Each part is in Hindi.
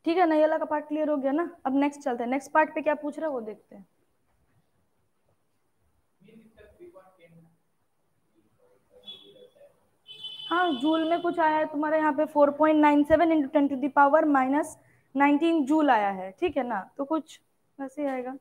ठीक है ना, ये वाला का पार्ट क्लियर हो गया ना। अब नेक्स्ट चलते हैं, नेक्स्ट पार्ट पे क्या पूछ रहा है वो देखते हैं। हाँ, जूल में कुछ आया है तुम्हारे यहाँ पे 4.97 into 10 to the power minus 19 joule आया है, ठीक है ना, तो कुछ वैसे आएगा।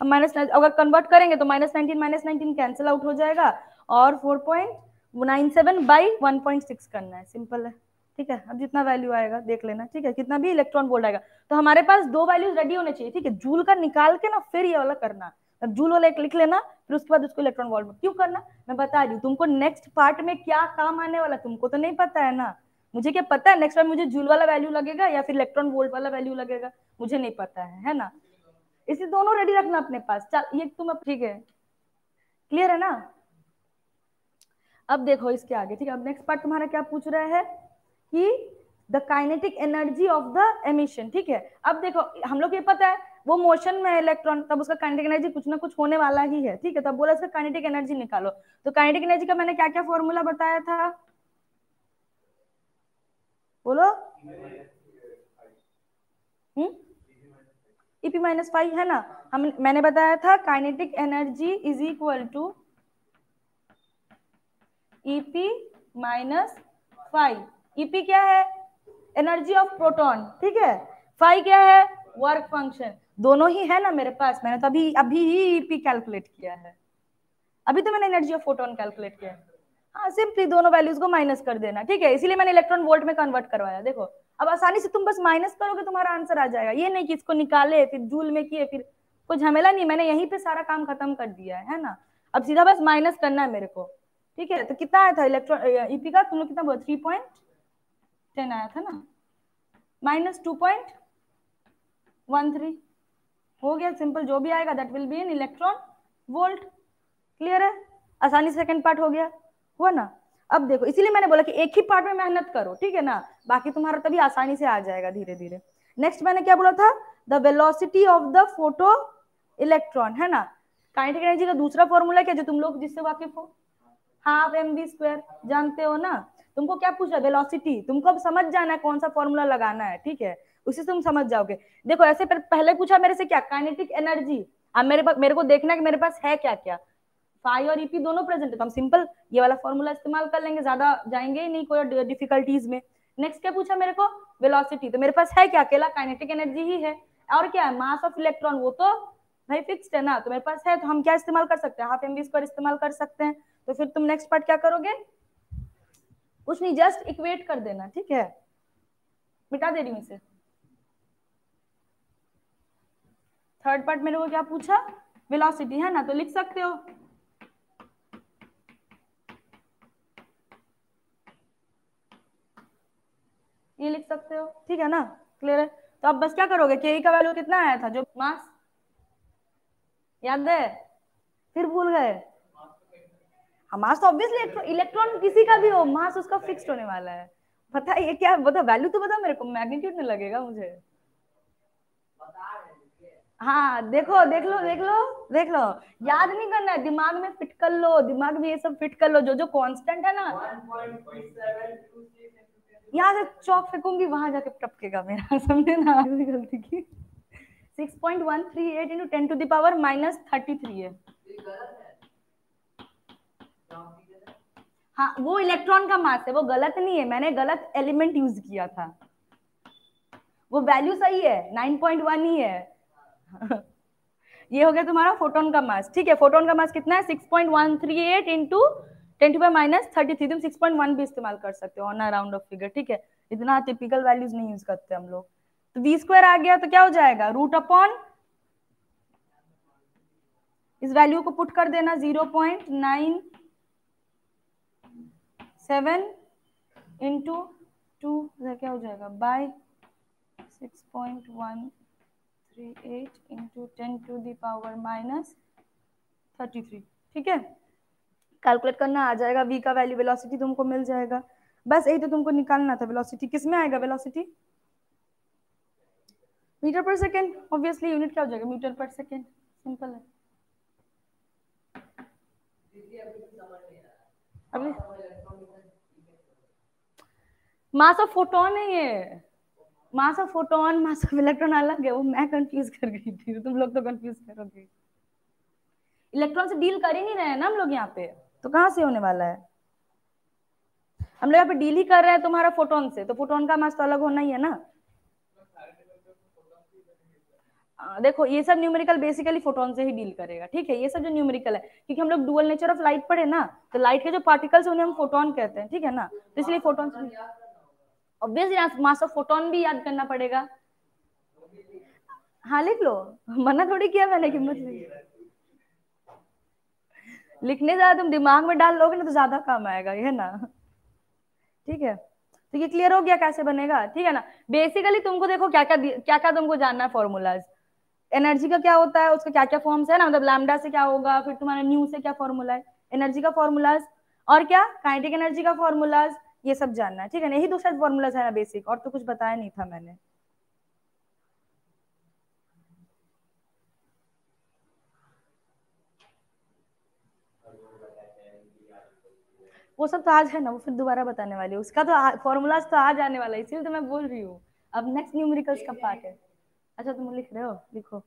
अब माइनस अगर कन्वर्ट करेंगे तो माइनस नाइनटीन कैंसिल आउट हो जाएगा और 4.97 बाई 1.6 करना है, सिंपल है। ठीक है, अब जितना वैल्यू आएगा देख लेना, ठीक है, कितना भी इलेक्ट्रॉन वोल्ट आएगा। तो हमारे पास दो वैल्यूज रेडी होने चाहिए, ठीक है, जूल का निकाल के ना फिर ये वाला करना। अब जूल वाला एक लिख लेना, फिर उसके बाद उसको इलेक्ट्रॉन वोल्ट में क्यों करना मैं बता रही हूँ तुमको। नेक्स्ट पार्ट में क्या काम आने वाला तुमको तो नहीं पता है ना। मुझे क्या पता है नेक्स्ट टाइम मुझे जूल वाला वैल्यू लगेगा या फिर इलेक्ट्रॉन वोल्ट वाला वैल्यू लगेगा, मुझे नहीं पता है ना। इसे दोनों रेडी रखना अपने पास। चल ये तुम अब ठीक है, क्लियर है ना। अब देखो इसके आगे, ठीक है, अब नेक्स्ट पार्ट तुम्हारा क्या पूछ रहा है कि the kinetic energy of the emission, ठीक है। अब देखो हम लोग ये पता है वो मोशन में है इलेक्ट्रॉन, तब उसका काइनेटिक एनर्जी कुछ ना कुछ होने वाला ही है, ठीक है। तब बोला इसका काइनेटिक एनर्जी निकालो। तो काइनेटिक एनर्जी का मैंने क्या क्या फॉर्मूला बताया था, बोलो। ईपी माइनस फाइव है ना। मैंने बताया था kinetic energy is equal to EP minus five. EP क्या है, एनर्जी ऑफ प्रोटॉन, ठीक है। फाइव क्या है, वर्क फंक्शन। दोनों ही है ना मेरे पास, मैंने तो अभी अभी ही ईपी कैलकुलेट किया है, अभी तो मैंने एनर्जी ऑफ फोटोन कैलकुलेट किया है। हाँ, सिंपली दोनों वैल्यूज को माइनस कर देना, ठीक है, इसीलिए मैंने इलेक्ट्रॉन वोल्ट में कन्वर्ट करवाया। देखो अब आसानी से तुम बस माइनस करोगे तुम्हारा आंसर आ जाएगा, ये नहीं कि इसको निकाले फिर जूल में किए फिर कोई झमेला नहीं, मैंने यहीं पे सारा काम खत्म कर दिया है ना। अब सीधा बस माइनस करना है मेरे को, ठीक है। तो कितना आया था इलेक्ट्रॉन ईपी का, तुम लोग कितना बोला, 3.10 आया था ना, माइनस 2.13 हो गया, सिंपल। जो भी आएगा that will be in electron volt. Clear है, आसानी से सेकंड पार्ट हो गया, हुआ ना। अब देखो इसीलिए मैंने बोला कि एक ही पार्ट में मेहनत करो, ठीक है ना, बाकी तुम्हारा तभी आसानी से आ जाएगा धीरे धीरे। नेक्स्ट मैंने क्या बोला था, the velocity of the photo electron, है ना। काइनेटिक एनर्जी का दूसरा फॉर्मूला क्या जो तुम लोग जिससे वाकिफ हो, हाफ एम वी स्क्वायर, जानते हो ना। तुमको क्या पूछा, वेलोसिटी, तुमको अब समझ जाना है कौन सा फॉर्मूला लगाना है, ठीक है, उसी से तुम समझ जाओगे। देखो ऐसे पहले पूछा मेरे से क्या, काइनेटिक एनर्जी। अब मेरे को देखना है कि मेरे पास है क्या क्या। फाई और ईपी दोनों प्रेजेंट है तो हम सिंपल ये वाला फॉर्मूला इस्तेमाल कर लेंगे, ज्यादा जाएंगे ही नहीं कोई डिफिकल्टीज में। नेक्स्ट क्या पूछा मेरे को, वेलोसिटी, तो मेरे पास है क्या, अकेला काइनेटिक एनर्जी ही है। और क्या है, मास ऑफ इलेक्ट्रॉन, वो तो भाई फिक्स्ड है ना, तो मेरे पास है, तो हम क्या इस्तेमाल कर सकते हैं, हाफ एम वी स्क्वायर इस्तेमाल कर सकते हैं। तो फिर तुम नेक्स्ट पार्ट क्या करोगे, कुछ नहीं, जस्ट इक्वेट कर देना, ठीक है, मिटा दे रही हूँ इसे। थर्ड पार्ट मेरे को क्या पूछा, वेलोसिटी, है ना, तो लिख सकते हो, ये लिख सकते हो, ठीक है ना, क्लियर है। तो अब बस क्या करोगे, के का वैल्यू कितना आया था, जो मास, याद है, फिर भूल गए। हाँ, मास तो ऑब्वियसली इलेक्ट्रॉन किसी का भी हो, मास उसका फिक्स्ड होने वाला है। पता है ये क्या, बता वैल्यू तो बता मेरे को, मैग्नीट्यूड में लगेगा मुझे। हाँ देखो, देख लो देख लो देख लो, याद नहीं करना है, दिमाग में फिट कर लो, दिमाग में ये सब फिट कर लो, जो जो कांस्टेंट है ना। यहाँ से चौक फेंकूंगी वहां जाके टपकेगा मेरा समझे ना, गलती की। 6.138 into 10 to the power minus 33 है। हाँ वो इलेक्ट्रॉन का मास है, वो गलत नहीं है, मैंने गलत एलिमेंट यूज किया था, वो वैल्यू सही है, 9.1 ही है। ये हो गया तुम्हारा फोटोन का मास, ठीक है। फोटोन का मास कितना है, 6.138 इंटू 10 टू पावर माइनस 33, तुम 6.1 भी इस्तेमाल कर सकते हो ऑन राउंड ऑफ फिगर, ठीक है, इतना टिपिकल वैल्यूज नहीं यूज करते हम लोग। तो वी स्क्वायर आ गया तो क्या हो जाएगा, रूट अपॉन, इस वैल्यू को पुट कर देना 0.97 इंटू 2, क्या हो जाएगा, by 6.138 into 10 to the power minus 33, ठीक है। कैलकुलेट करना आ जाएगा, v का वैल्यू, वेलोसिटी तुमको मिल जाएगा। बस यही तो तुमको निकालना था, वेलोसिटी किस में आएगा, वेलोसिटी मीटर पर सेकेंड, ऑब्वियसली यूनिट क्या हो जाएगा, मीटर पर सेकेंड, सिंपल है। अभी मास ऑफ फोटोन है ये, mass of photon mass of electron अलग है, वो मैं कंफ्यूज कर गई थी, तुम लोग तो कंफ्यूज करोगे। इलेक्ट्रॉन से डील कर ही नहीं रहे हैं ना हम लोग यहाँ पे, तो कहाँ से होने वाला है? हम लोग यहाँ पे डील ही कर रहे हैं तुम्हारा फोटोन से, तो फोटोन का मास तो अलग होना ही है ना। देखो ये सब न्यूमेरिकल बेसिकली फोटोन से ही डील करेगा, ठीक है, ये सब जो न्यूमेरिकल है, क्योंकि हम लोग डुअल नेचर ऑफ लाइट पढ़े ना, तो लाइट के जो पार्टिकल्स उन्हें हम फोटोन कहते हैं, ठीक है ना, तो इसलिए photon obviously mass of photon भी याद करना पड़ेगा। हाँ लिख लो, मना थोड़ी किया मैंने कि मत लिखने ज्यादा तुम दिमाग में डाल लोगे ना तो ज्यादा काम आएगा, ये ना, ठीक है। तो ये क्लियर हो गया कैसे बनेगा, ठीक है ना। बेसिकली तुमको देखो क्या क्या तुमको जानना है, फॉर्मूलाज, एनर्जी का क्या होता है, उसका क्या क्या फॉर्म्स है ना, मतलब लैम्डा से क्या होगा, फिर तुम्हारा न्यू से क्या फॉर्मूला है एनर्जी का फॉर्मूलाज, और क्या काइनेटिक एनर्जी का फॉर्मूलाज, ये सब जानना है, ठीक है ना। यही दो शायद फॉर्मूलाज है ना बेसिक, और तो कुछ बताया नहीं था मैंने। वो सब तो आज है ना, वो फिर दोबारा बताने वाली हूँ, उसका तो फॉर्मूलाज तो आज आने वाला है, इसीलिए तो मैं बोल रही हूँ। अब नेक्स्ट न्यूमेरिकल्स का पार्ट है। अच्छा तुम लिख रहे हो, लिखो।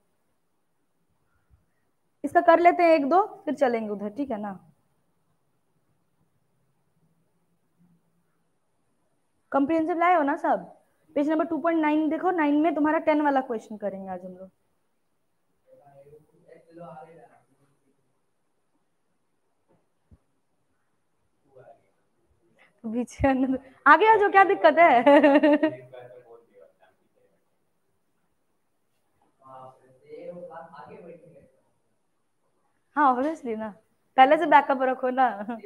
इसका कर लेते हैं एक दो, फिर चलेंगे उधर, ठीक है ना। कंप्रिहेंसिव लाए हो ना सब? पेज नंबर 2.9 देखो, 9 में तुम्हारा 10 वाला क्वेश्चन करेंगे आज हम लोग। पीछे आगे आ जाओ, क्या दिक्कत है? हाँ ऑब्वियसली ना, पहले से बैकअप रखो ना।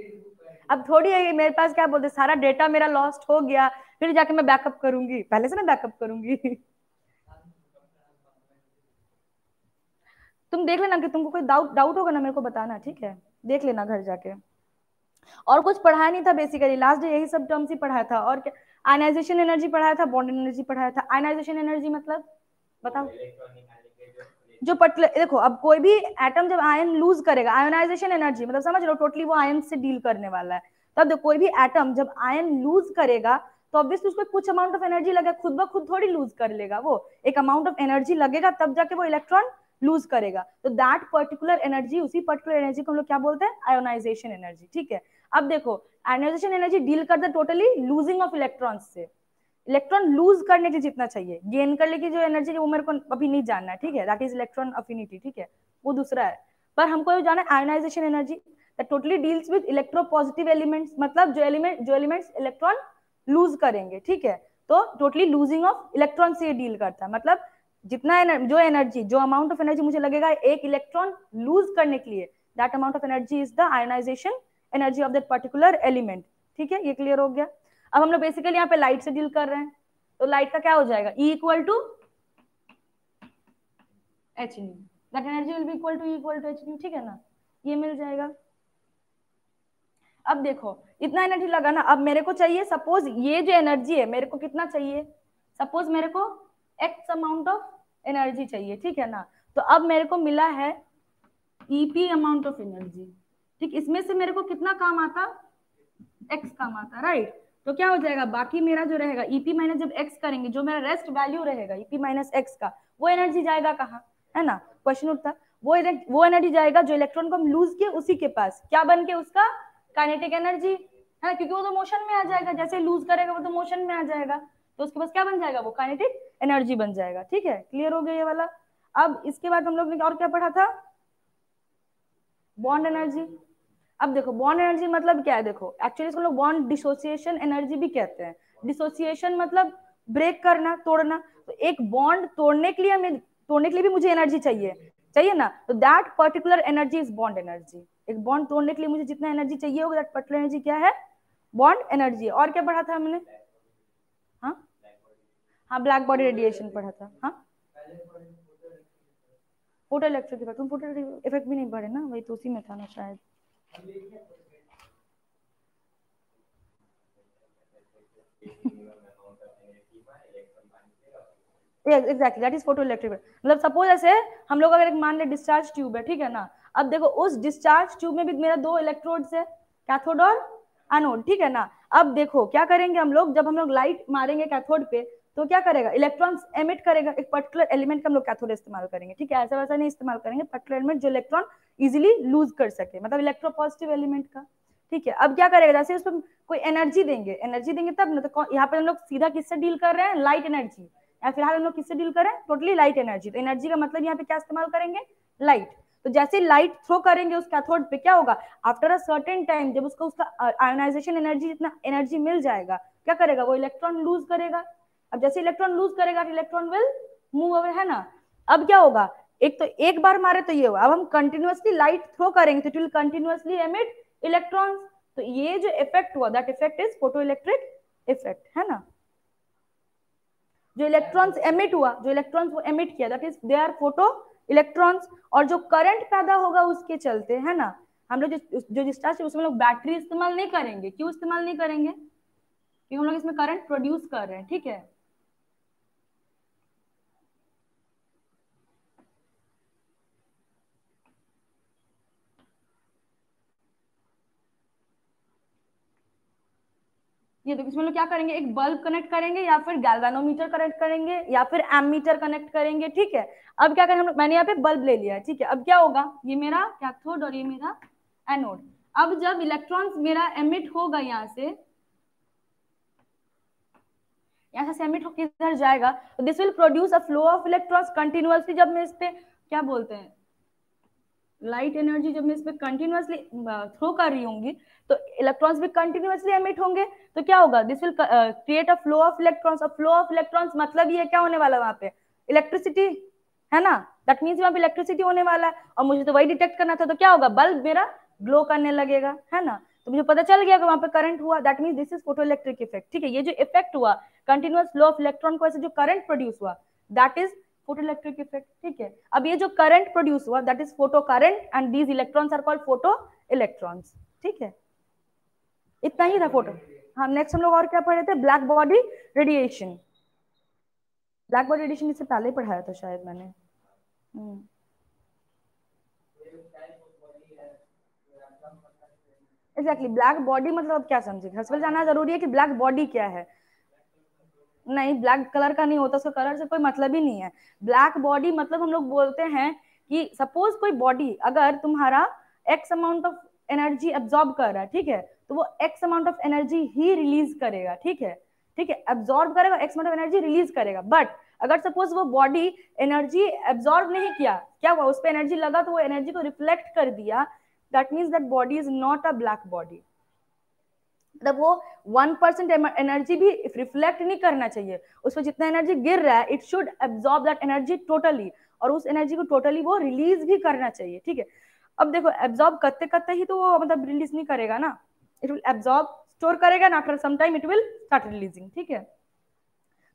अब थोड़ी है मेरे पास क्या बोलते, सारा डेटा मेरा लॉस्ट हो गया फिर जाके मैं बैकअप करूंगी, पहले से ना बैकअप करूंगी। तुम देख लेना कि तुमको कोई डाउट डाउट होगा ना, मेरे को बताना, ठीक है, देख लेना घर जाके। और कुछ पढ़ाया नहीं था बेसिकली, लास्ट डे यही सब टर्म्स ही पढ़ाया था, और क्या आयनाइजेशन एनर्जी पढ़ाया था, बॉन्ड एनर्जी पढ़ाया था। आयनाइजेशन एनर्जी मतलब बताओ, जो पर्टिकुलर देखो, अब कोई भी एटम जब आयन लूज करेगा, आयोनाइजेशन एनर्जी मतलब समझ लो टोटली वो आयन से डील करने वाला है। तब कोई भी एटम जब आयन लूज करेगा तो ऑब्वियसली उसको कुछ अमाउंट ऑफ एनर्जी लगेगा, खुद ब खुद थोड़ी लूज कर लेगा, वो एक अमाउंट ऑफ एनर्जी लगेगा तब जाके वो इलेक्ट्रॉन लूज करेगा, तो दैट पर्टिकुलर एनर्जी, उसी पर्टिकुलर एनर्जी को हम लोग क्या बोलते हैं, आयोनाइजेशन एनर्जी, ठीक है। अब देखो आयोनाइजेशन एनर्जी डील करता है टोटली लूजिंग ऑफ इलेक्ट्रॉन्स से, इलेक्ट्रॉन लूज करने की जितना चाहिए, गेन करने की जो एनर्जी है वो मेरे को अभी नहीं जानना है, ठीक है, दैट इज इलेक्ट्रॉन अफिनिटी, ठीक है, वो दूसरा है। पर हमको ये जानना है ionisation energy that totally deals with electropositive elements, मतलब जो एलिमेंट्स इलेक्ट्रॉन लूज करेंगे, ठीक है, तो टोटली लूजिंग ऑफ इलेक्ट्रॉन से डील करता है, मतलब जितना जो एनर्जी, जो अमाउंट ऑफ एनर्जी मुझे लगेगा एक इलेक्ट्रॉन लूज करने के लिए, that amount of energy is the ionisation energy of that particular element, ठीक है, ये क्लियर हो गया। अब हम लोग बेसिकली यहाँ पे लाइट से डील कर रहे हैं, तो लाइट का क्या हो जाएगा, E equal to H nu, that energy will be equal to E equal to H nu, ठीक है ना, ये मिल जाएगा। अब देखो इतना एनर्जी लगा ना, अब मेरे को चाहिए सपोज ये जो एनर्जी है मेरे को कितना चाहिए, सपोज मेरे को एक्स अमाउंट ऑफ एनर्जी चाहिए, ठीक है ना, तो अब मेरे को मिला है ईपी अमाउंट ऑफ एनर्जी, ठीक, इसमें से मेरे को कितना काम आता, एक्स काम आता, राइट, तो क्या हो जाएगा, बाकी मेरा जो रहेगा ईपी माइनस जब एक्स करेंगे, जो मेरा रेस्ट वैल्यू रहेगा ईपी माइनस एक्स का, वो एनर्जी जाएगा कहाँ, है ना, क्वेश्चन उठता, वो एनर्जी जाएगा जो इलेक्ट्रॉन को हम लूज किए उसी के पास, क्या बन के उसका काइनेटिक एनर्जी, है ना, क्योंकि वो तो मोशन में आ जाएगा, जैसे लूज करेगा वो तो मोशन में आ जाएगा, तो उसके पास क्या बन जाएगा, वो काइनेटिक एनर्जी बन जाएगा, ठीक है, क्लियर हो गया ये वाला। अब इसके बाद हम लोग ने और क्या पढ़ा था, बॉन्ड एनर्जी। अब देखो बॉन्ड एनर्जी मतलब क्या है, देखो एक्चुअली इसको लोग बॉन्ड डिसोसिएशन एनर्जी भी कहते हैं, डिसोसिएशन मतलब ब्रेक करना, तोड़ना, तो एक बॉन्ड तोड़ने के लिए भी मुझे एनर्जी चाहिए, चाहिए ना, तो that particular energy is bond energy, एक बॉन्ड तोड़ने के लिए मुझे जितना एनर्जी चाहिए होगा दैट पर्टिकुलर एनर्जी क्या है, बॉन्ड एनर्जी। और क्या पढ़ा था हमने, हाँ हाँ ब्लैक बॉडी रेडिएशन पढ़ा था, हाँ फोटो इलेक्ट्रिक इफेक्ट, तुम फोटो इफेक्ट भी नहीं पढ़े ना, वही तो उसी में था ना शायद। Exactly that is photo electric, मतलब सपोज ऐसे हम लोग अगर एक मान ले डिस्चार्ज ट्यूब है, ठीक है ना, अब देखो उस डिस्चार्ज ट्यूब में भी मेरा दो इलेक्ट्रोड्स है, कैथोड और एनोड, ठीक है ना, अब देखो क्या करेंगे हम लोग, जब हम लोग लाइट मारेंगे कैथोड पे तो क्या करेगा, इलेक्ट्रॉन्स एमिट करेगा। एक पर्टिकुलर एलिमेंट का हम लोग कैथोड इस्तेमाल करेंगे, ठीक है, ऐसा वैसा नहीं इस्तेमाल करेंगे, पर्टिकुलर एलिमेंट जो इलेक्ट्रॉन इजिली लूज कर सके, मतलब इलेक्ट्रोपॉजिटिव एलिमेंट का, ठीक है। अब क्या करेगा, जैसे उसमें कोई एनर्जी देंगे, एनर्जी देंगे तब ना, तो यहाँ पे हम लोग सीधा किससे डील कर रहे हैं, लाइट एनर्जी, या फिलहाल हम लोग किससे डील कर रहे हैं, टोटली लाइट एनर्जी। तो एनर्जी का मतलब यहाँ पे क्या इस्तेमाल करेंगे, लाइट। तो जैसे लाइट थ्रो करेंगे उस कैथोड पे, क्या होगा, आफ्टर अ सर्टेन टाइम जब उसको उसका आयोनाइजेशन एनर्जी जितना एनर्जी मिल जाएगा, क्या करेगा, वो इलेक्ट्रॉन लूज करेगा। अब जैसे इलेक्ट्रॉन लूज करेगा, इलेक्ट्रॉन विल मूव अवे, है ना। अब क्या होगा, एक तो एक बार मारे तो ये हुआ, अब हम कंटिन्यूअसली लाइट थ्रो करेंगे तो it will continuously emit electrons. तो ये जो इफेक्ट हुआ, that effect is photo electric effect, है ना। जो इलेक्ट्रॉन्स एमिट हुआ, जो इलेक्ट्रॉन्स वो एमिट किया, that is they are photo electrons. और जो करंट पैदा होगा उसके चलते, है ना, हम लोग जो डिस्चार्ज उसमें लोग बैटरी इस्तेमाल नहीं करेंगे। क्यों इस्तेमाल नहीं करेंगे, क्योंकि हम लोग इसमें करंट प्रोड्यूस कर रहे हैं, ठीक है। ये देखो, इसमें लोग क्या करेंगे, एक बल्ब कनेक्ट करेंगे, या फिर गैल्वेनोमीटर कनेक्ट करेंगे, या फिर एमीटर कनेक्ट करेंगे, ठीक है। अब क्या करें हम लोग, मैंने यहाँ पे बल्ब ले लिया है, ठीक है। अब क्या होगा, ये मेरा कैथोड और ये मेरा एनोड। अब जब इलेक्ट्रॉन्स मेरा एमिट होगा यहाँ से एमिट होकर इधर जाएगा, तो this will produce a flow of electrons continuously. जब मैं इस पे क्या बोलते हैं, लाइट एनर्जी जब मैं इस पे कंटिन्यूअसली थ्रो कर रही होंगी, तो इलेक्ट्रॉन्स भी कंटिन्यूअसली एमिट होंगे। तो क्या होगा, this will create a flow of electrons. A flow of electrons मतलब ये क्या होने वाला है, वहां पे इलेक्ट्रिसिटी, है ना। दैट मीन्स वहां पे इलेक्ट्रिसिटी होने वाला है, और मुझे तो वही डिटेक्ट करना था। तो क्या होगा, बल्ब मेरा ग्लो करने लगेगा, है ना। तो मुझे पता चल गया कि वहां पे करंट हुआ, that means this is photo electric effect, ठीक है। ये जो इफेक्ट हुआ कंटिन्यूअस फ्लो ऑफ इलेक्ट्रॉन को, ऐसे जो करंट प्रोड्यूस हुआ, that is photo electric effect, ठीक है। अब ये जो करंट प्रोड्यूस हुआ, that is photo current, and these electrons are called photo electrons, ठीक है। इतना ही था फोटो। हाँ, नेक्स्ट हम लोग और क्या पढ़े थे, black body radiation. Black body radiation इससे पहले पढ़ाया था शायद मैंने। एग्जैक्टली, ब्लैक बॉडी मतलब क्या समझे, हर्षल जानना जरूरी है कि ब्लैक बॉडी क्या है। नहीं, ब्लैक कलर का नहीं होता, उसका कलर से कोई मतलब ही नहीं है। ब्लैक बॉडी मतलब हम लोग बोलते हैं कि सपोज कोई बॉडी अगर तुम्हारा x amount of energy absorb कर रहा है, ठीक है, तो वो x amount of energy he release करेगा, ठीक है। ठीक है, एब्जॉर्ब करेगा, x amount of energy release करेगा। बट अगर सपोज वो बॉडी एनर्जी एब्जॉर्ब नहीं किया, क्या हुआ, उस पर एनर्जी लगा तो वो एनर्जी को रिफ्लेक्ट कर दिया, that means that body is not a black body. मतलब वो 1% एनर्जी भी रिफ्लेक्ट नहीं करना चाहिए, उस पर जितना एनर्जी गिर रहा है, it should absorb that energy totally, और उस एनर्जी को टोटली वो रिलीज भी करना चाहिए, ठीक है। अब देखो, एब्जॉर्ब करते करते ही तो वो मतलब रिलीज नहीं करेगा ना, इट विल एब्जॉर्ब, स्टोर करेगा ना, after some time it will start releasing, ठीक है।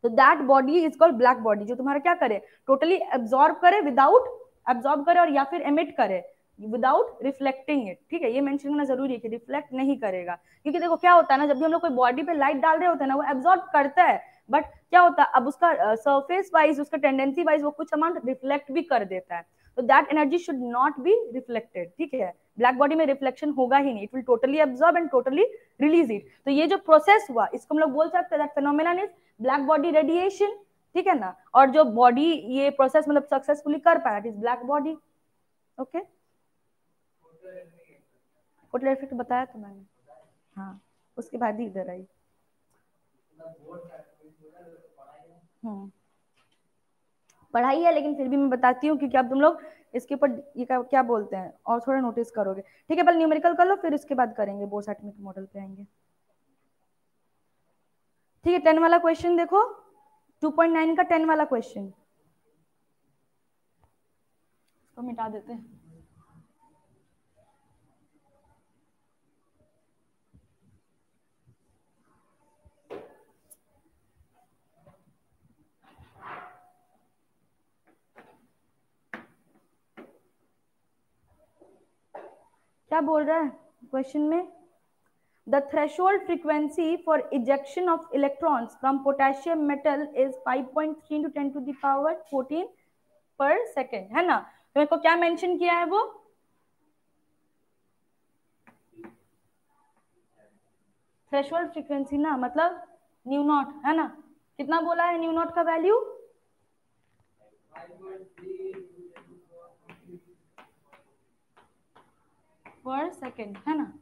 तो that body is called black body, जो तुम्हारा क्या करे, टोटली एब्जॉर्ब करे विदाउट, एब्जॉर्ब करे और या फिर एमिट करे विदाउट रिफ्लेक्टिंग इट, ठीक है। ये मेंशन करना जरूरी है कि रिफ्लेक्ट नहीं करेगा, क्योंकि देखो क्या होता है ना, जब भी हम लोग कोई बॉडी पे लाइट डाल रहे होते हैं ना, वो एब्जॉर्ब करता है, बट क्या होता है, अब उसका सरफेस वाइज, उसका टेंडेंसी वाइज वो कुछ अमाउंट रिफ्लेक्ट भी कर देता है, तो that energy should not be reflected, ठीक है। ब्लैक बॉडी में रिफ्लेक्शन होगा ही नहीं, it will totally absorb and totally release it. तो ये जो प्रोसेस हुआ, इसको हम लोग बोल सकते हैं that phenomenon is black body radiation, ठीक है ना। और जो बॉडी ये प्रोसेस मतलब सक्सेसफुली कर पाया, it is black body, okay. Photo effect बताया तो मैंने, हाँ, उसके बाद ही इधर आई। हम्म, पढ़ाई है, लेकिन फिर भी मैं बताती हूँ, क्योंकि अब तुम लोग इसके ऊपर ये क्या बोलते हैं और थोड़ा नोटिस करोगे, ठीक है। पहले न्यूमेरिकल कर लो, फिर उसके बाद करेंगे बोर्ड सर्टिफिकेट मॉडल पे आएंगे, ठीक है। 10 वाला क्वेश्चन देखो, 2.9 का 10 वाला क्वेश्चन, इसको मिटा देते हैं। क्या बोल रहा है क्वेश्चन में, the threshold frequency for ejection of electrons from potassium metal is 5.3 into 10 to the power 14 per second, है ना। तो मेरे को क्या मेंशन किया है, वो थ्रेशोल्ड फ्रीक्वेंसी ना, मतलब न्यू नॉट, है ना। कितना बोला है न्यू नॉट का वैल्यू? पर सेकेंड, है ना?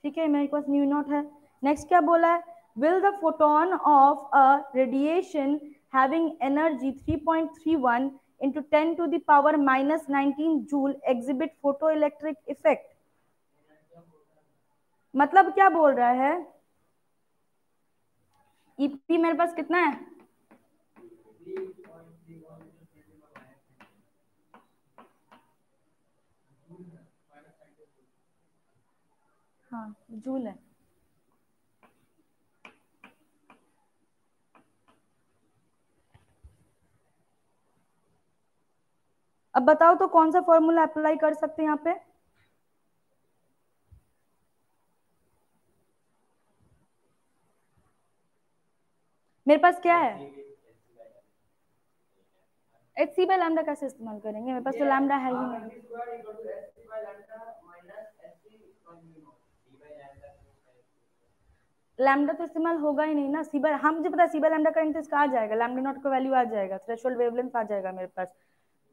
ठीक है, मेरे पास न्यू नॉट है। नेक्स्ट क्या बोला है? Will the photon of a radiation having energy 3.31 into 10 to the power minus 19 joule exhibit photoelectric effect। मतलब क्या बोल रहा है? ईपी मेरे पास कितना है? हाँ, जूल है। अब बताओ तो कौन सा फॉर्मूला अप्लाई कर सकते हैं यहाँ पे? मेरे पास क्या है? एच सी बाय लैम्डा कैसे इस्तेमाल करेंगे? मेरे पास तो लैम्डा है ही नहीं। लैम्डा तो इस्तेमाल होगा ही नहीं ना। सी बाय, हम मुझे पता है सी बाय लैम्डा करेंगे तो इसका आ जाएगा, लैम्डा नॉट का वैल्यू आ जाएगा, थ्रेशोल्ड वेवलेंथ आ जाएगा मेरे पास।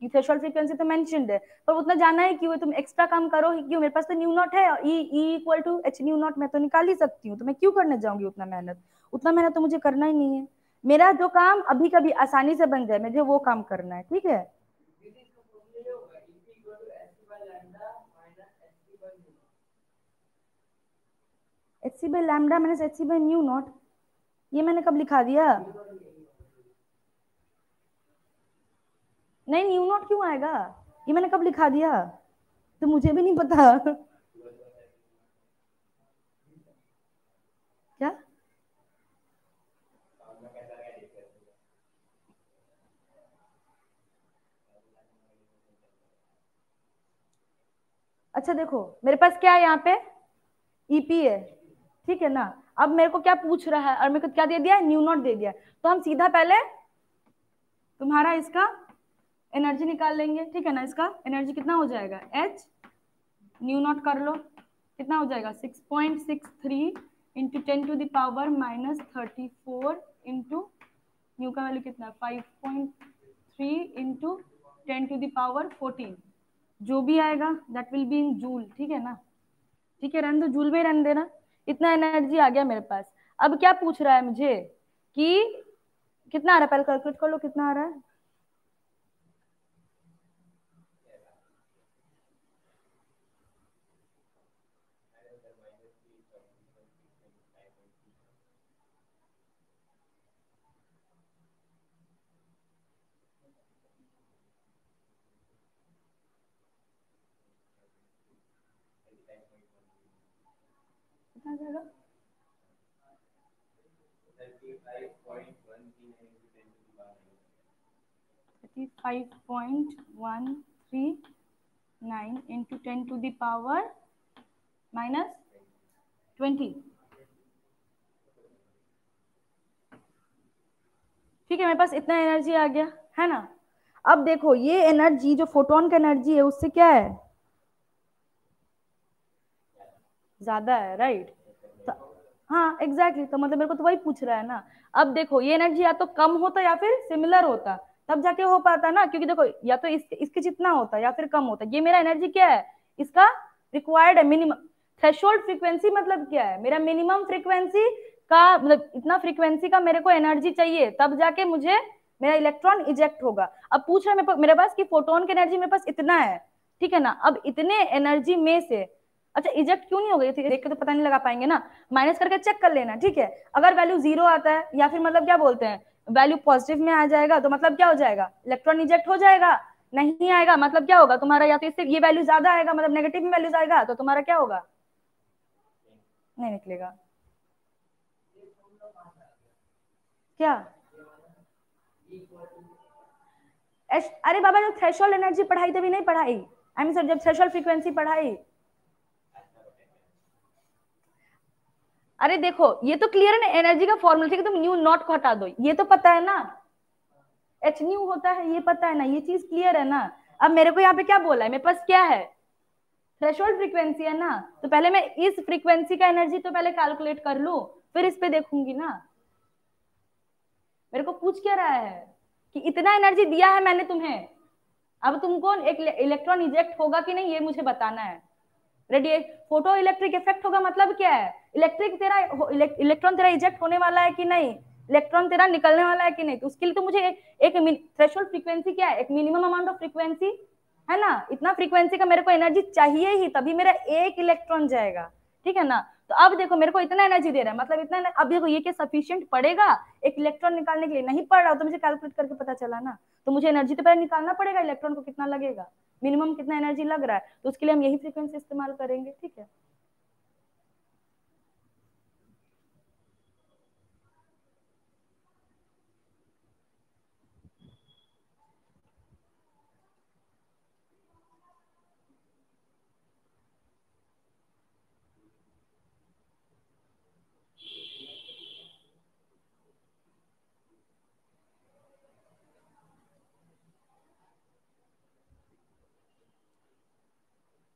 थ्रेशोल्ड फ्रीक्वेंसी तो मेंशन्ड है, पर उतना जाना है क्यों? तुम एक्स्ट्रा काम करो ही क्यों? मेरे पास तो न्यू नॉट है, E equal to H nu naught, मैं तो निकाल ही सकती हूँ, तो मैं क्यों करने जाऊंगी उतना मेहनत? उतना मेहनत तो मुझे करना ही नहीं है। मेरा जो काम अभी कभी आसानी से बन जाए, मुझे वो काम करना है, ठीक है? H C by lambda minus H C by nu naught, ये मैंने कब लिखा दिया? नहीं, न्यू नॉट क्यों आएगा? ये मैंने कब लिखा दिया? तो मुझे भी नहीं पता। क्या? अच्छा देखो, मेरे पास क्या है यहाँ पे? ईपी है, ठीक है ना? अब मेरे को क्या पूछ रहा है, और मेरे को क्या दे दिया है? न्यू नॉट दे दिया है। तो हम सीधा पहले तुम्हारा इसका एनर्जी निकाल लेंगे, ठीक है ना? इसका एनर्जी कितना हो जाएगा? एच न्यू नॉट कर लो, कितना हो जाएगा? 6.63 into 10 to the power minus 34 into nu का वैल्यू कितना? 5.3 इंटू 10 टू दावर 14, जो भी आएगा that will be in joule, ठीक है ना? ठीक है, रहने दो, जूल में ही रहने देना। इतना एनर्जी आ गया मेरे पास। अब क्या पूछ रहा है मुझे कि कितना आ रहा है? पहले कैलकुलेट कर लो कितना आ रहा है। कितना आ जाएगा? 35.139 इंटू 10 टू दावर माइनस 20, ठीक है? मेरे पास इतना एनर्जी आ गया, है ना? अब देखो, ये एनर्जी जो फोटोन का एनर्जी है उससे क्या है? ज्यादा है, राइट? तो हाँ एग्जैक्टली, तो मतलब मेरे को तो वही पूछ रहा है ना। अब देखो, ये एनर्जी या तो कम होता या फिर सिमिलर होता, तब जाके हो पाता ना, क्योंकि देखो या तो इसके जितना होता या फिर कम होता। ये मेरा एनर्जी क्या है? इसका रिक्वायर्ड है मिनिमम। थ्रेशोल्ड फ्रीक्वेंसी मतलब क्या है? मेरा मिनिमम फ्रीक्वेंसी का मतलब इतना फ्रीक्वेंसी का मेरे को एनर्जी चाहिए, तब जाके मुझे मेरा इलेक्ट्रॉन इजेक्ट होगा। अब पूछ रहा है मेरे पास कि फोटोन की एनर्जी मेरे पास इतना है, ठीक है ना? अब इतने एनर्जी में से, अच्छा इजेक्ट क्यों नहीं हो गई थी देख के तो पता नहीं लगा पाएंगे ना, माइनस करके चेक कर लेना, ठीक है? अगर वैल्यू जीरो आता है या फिर मतलब क्या बोलते हैं, वैल्यू पॉजिटिव में आ जाएगा, तो मतलब क्या हो जाएगा? इलेक्ट्रॉन इजेक्ट हो जाएगा। नहीं आएगा मतलब क्या होगा तुम्हारा? या तो इससे ये वैल्यू ज्यादा आएगा, मतलब नेगेटिव में वैल्यू आएगा, तो तुम्हारा क्या होगा? नहीं निकलेगा। क्या? अरे बाबा, जब थ्रेशोल्ड एनर्जी पढ़ाई तभी नहीं पढ़ाई, आई मीन सर जब थ्रेशोल्ड फ्रीक्वेंसी पढ़ाई। अरे देखो, ये तो क्लियर है ना एनर्जी का फॉर्मूला, ठीक है? तुम न्यू नॉट को हटा दो, ये तो पता है ना एच न्यू होता है, ये पता है ना, ये चीज क्लियर है ना? अब मेरे को यहाँ पे क्या बोला है? मेरे पास क्या है? थ्रेशोल्ड फ्रीक्वेंसी है ना, तो पहले मैं इस फ्रीक्वेंसी का एनर्जी तो पहले कैलकुलेट कर लूं, फिर इस पे देखूंगी ना। मेरे को पूछ क्या रहा है कि इतना एनर्जी दिया है मैंने तुम्हें, अब तुमको एक इलेक्ट्रॉन इजेक्ट होगा कि नहीं ये मुझे बताना है। रेडिएट फोटो इलेक्ट्रिक इफेक्ट होगा मतलब क्या है, इलेक्ट्रिक तेरा इलेक्ट्रॉन तेरा इजेक्ट होने वाला है कि नहीं, इलेक्ट्रॉन तेरा निकलने वाला है कि नहीं। तो उसके लिए तो मुझे एक थ्रेशोल्ड फ्रीक्वेंसी क्या है, एक मिनिमम अमाउंट ऑफ फ्रीक्वेंसी है ना, इतना फ्रीक्वेंसी का मेरे को एनर्जी चाहिए ही, तभी मेरा एक इलेक्ट्रॉन जाएगा, ठीक है ना। तो अब देखो मेरे को इतना एनर्जी दे रहा है, मतलब इतना, अब देखो ये क्या सफिशिएंट पड़ेगा एक इलेक्ट्रॉन निकालने के लिए, नहीं पड़ रहा तो मुझे कैलकुलेट करके पता चला ना। तो मुझे एनर्जी तो पहले निकालना पड़ेगा, इलेक्ट्रॉन को कितना लगेगा, मिनिमम कितना एनर्जी लग रहा है, तो उसके लिए हम यही फ्रीक्वेंसी इस्तेमाल करेंगे, ठीक है।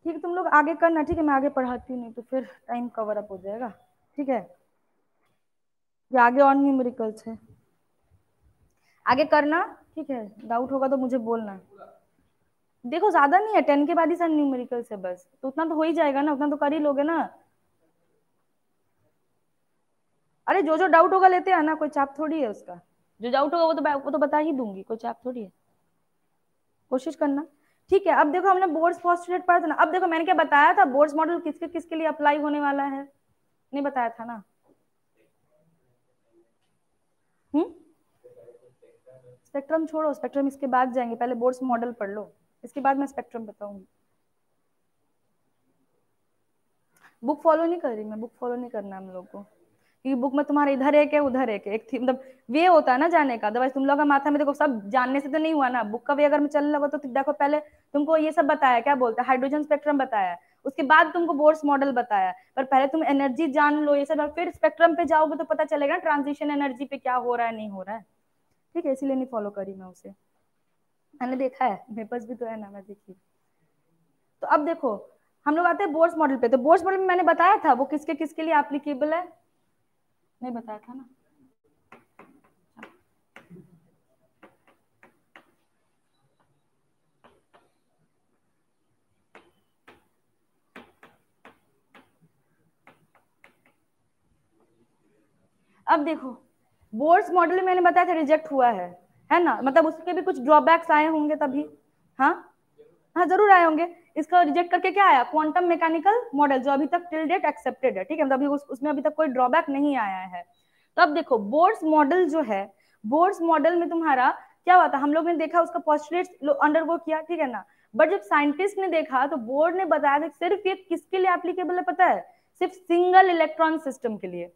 ठीक है तुम लोग आगे करना, ठीक है, मैं आगे पढ़ाती हूँ नहीं तो फिर टाइम कवर अप हो जाएगा, ठीक है। ये आगे और न्यूमेरिकल्स है, आगे करना, ठीक है। डाउट होगा तो मुझे बोलना। देखो ज्यादा नहीं है, 10 के बाद ही सारे न्यूमेरिकल्स है बस, तो उतना तो हो ही जाएगा ना, उतना तो कर ही लोगे ना। अरे जो जो डाउट होगा लेते आना, कोई चाप थोड़ी है उसका, जो डाउट होगा वो तो बता ही दूंगी, कोई चाप थोड़ी है, कोशिश करना, ठीक है। अब देखो हमने बोर्ड्स पोस्टुलेट पढ़ा था ना, अब देखो मैंने क्या बताया था, बोर्ड्स मॉडल किसके किसके लिए अप्लाई होने वाला है, नहीं बताया था ना। स्पेक्ट्रम छोड़ो, स्पेक्ट्रम इसके बाद जाएंगे, पहले बोर्ड्स मॉडल पढ़ लो, इसके बाद मैं स्पेक्ट्रम बताऊंगी। बुक फॉलो नहीं कर रही मैं, बुक फॉलो नहीं करना हम लोग को, क्योंकि बुक में तुम्हारे इधर एक है उधर एक है, एक थी मतलब वे होता है ना जाने का, अदरवाइज तुम लोग का माथा में देखो सब जानने से तो नहीं हुआ ना, बुक का वे अगर मैं चलने लगा तो देखो पहले तुमको ये सब बताया, क्या बोलते हैं, हाइड्रोजन स्पेक्ट्रम बताया, उसके बाद तुमको बोर्स मॉडल बताया, पर पहले तुम एनर्जी जान लो ये सब, फिर स्पेक्ट्रम पे जाओगे तो पता चलेगा ट्रांजिशन एनर्जी पे क्या हो रहा है नहीं हो रहा है, ठीक है, इसीलिए नहीं फॉलो करी मैं उसे, मैंने देखा है, मेरे पास भी तो है ना, मैं देखी। तो अब देखो हम लोग आते हैं बोर्स मॉडल पे, तो बोर्स मॉडल में मैंने बताया था वो किसके किसके लिए एप्लीकेबल है, नहीं बताया था ना। अब देखो बोर्स मॉडल में मैंने बताया था रिजेक्ट हुआ है ना, मतलब उसके भी कुछ ड्रॉबैक्स आए होंगे तभी, हाँ हाँ जरूर आए होंगे। इसका रिजेक्ट करके क्या आया, क्वांटम मैकेनिकल मॉडल, जो अभी तक टिल डेट एक्सेप्टेड है, ठीक है, मतलब अभी उसमें अभी तक कोई ड्रॉबैक नहीं आया है। तो अब देखो बोर्स मॉडल जो है, बोर्स मॉडल में तुम्हारा क्या हुआ था, हम लोग ने देखा उसका पोस्टुलेट्स अंडरगो किया, ठीक है ना, बट जब साइंटिस्ट ने देखा तो बोर्ड ने बताया कि सिर्फ ये किसके लिए एप्लीकेबल है पता है, सिर्फ सिंगल इलेक्ट्रॉन सिस्टम के लिए,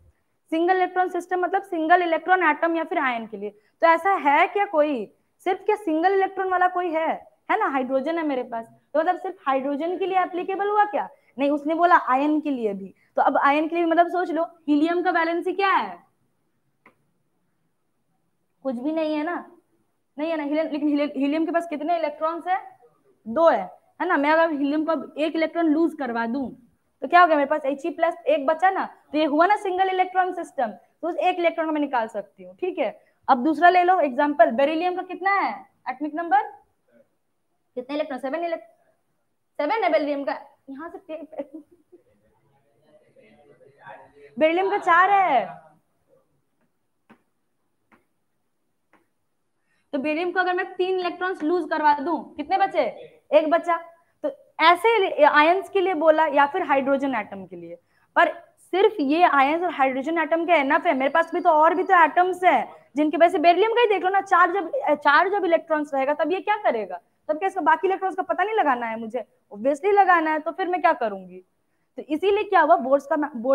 सिंगल इलेक्ट्रॉन सिस्टम मतलब सिंगल इलेक्ट्रॉन एटम या फिर आयन के लिए। तो ऐसा है क्या कोई, सिर्फ क्या सिंगल इलेक्ट्रॉन वाला कोई है ना, हाइड्रोजन है मेरे पास, तो मतलब सिर्फ हाइड्रोजन के लिए एप्लीकेबल हुआ क्या, नहीं उसने बोला आयन के लिए भी, तो अब आयन के लिए मतलब सोच लो हीलियम का वैलेंसी क्या है, कुछ भी नहीं है ना, नहीं है ना हीलियम, लेकिन हीलियम के पास कितने इलेक्ट्रॉन्स है, दो है ना, मैं अगर हीलियम का एक इलेक्ट्रॉन लूज करवा दूं तो क्या हो गया, मेरे पास He प्लस एक बचा ना, तो ये हुआ ना सिंगल इलेक्ट्रॉन सिस्टम, तो उस एक इलेक्ट्रॉन को मैं निकाल सकती हूँ, ठीक है। अब दूसरा ले लो एग्जाम्पल, बेरिलियम का कितना है एटॉमिक नंबर, कितने इलेक्ट्रॉन, 7 है बेरिलियम का, यहाँ से बेरिलियम का 4 है, तो बेरियम को अगर मैं 3 इलेक्ट्रॉन्स लूज करवा दूं कितने बचे, एक बचा। तो ऐसे आयंस के लिए बोला या फिर हाइड्रोजन एटम के लिए, पर सिर्फ ये आयंस और हाइड्रोजन एटम के एनफ है, मेरे पास भी तो और भी तो एटम्स है जिनके वजह से बेरिलियम का ही देख लो ना, चार जब इलेक्ट्रॉन्स रहेगा तब ये क्या करेगा, तब क्या इसका बाकी इलेक्ट्रॉन्स का पता नहीं लगाना है मुझे, ऑब्वियसली लगाना है, तो फिर मैं क्या करूंगी। तो इसीलिए क्या हुआ, बोर्ड्स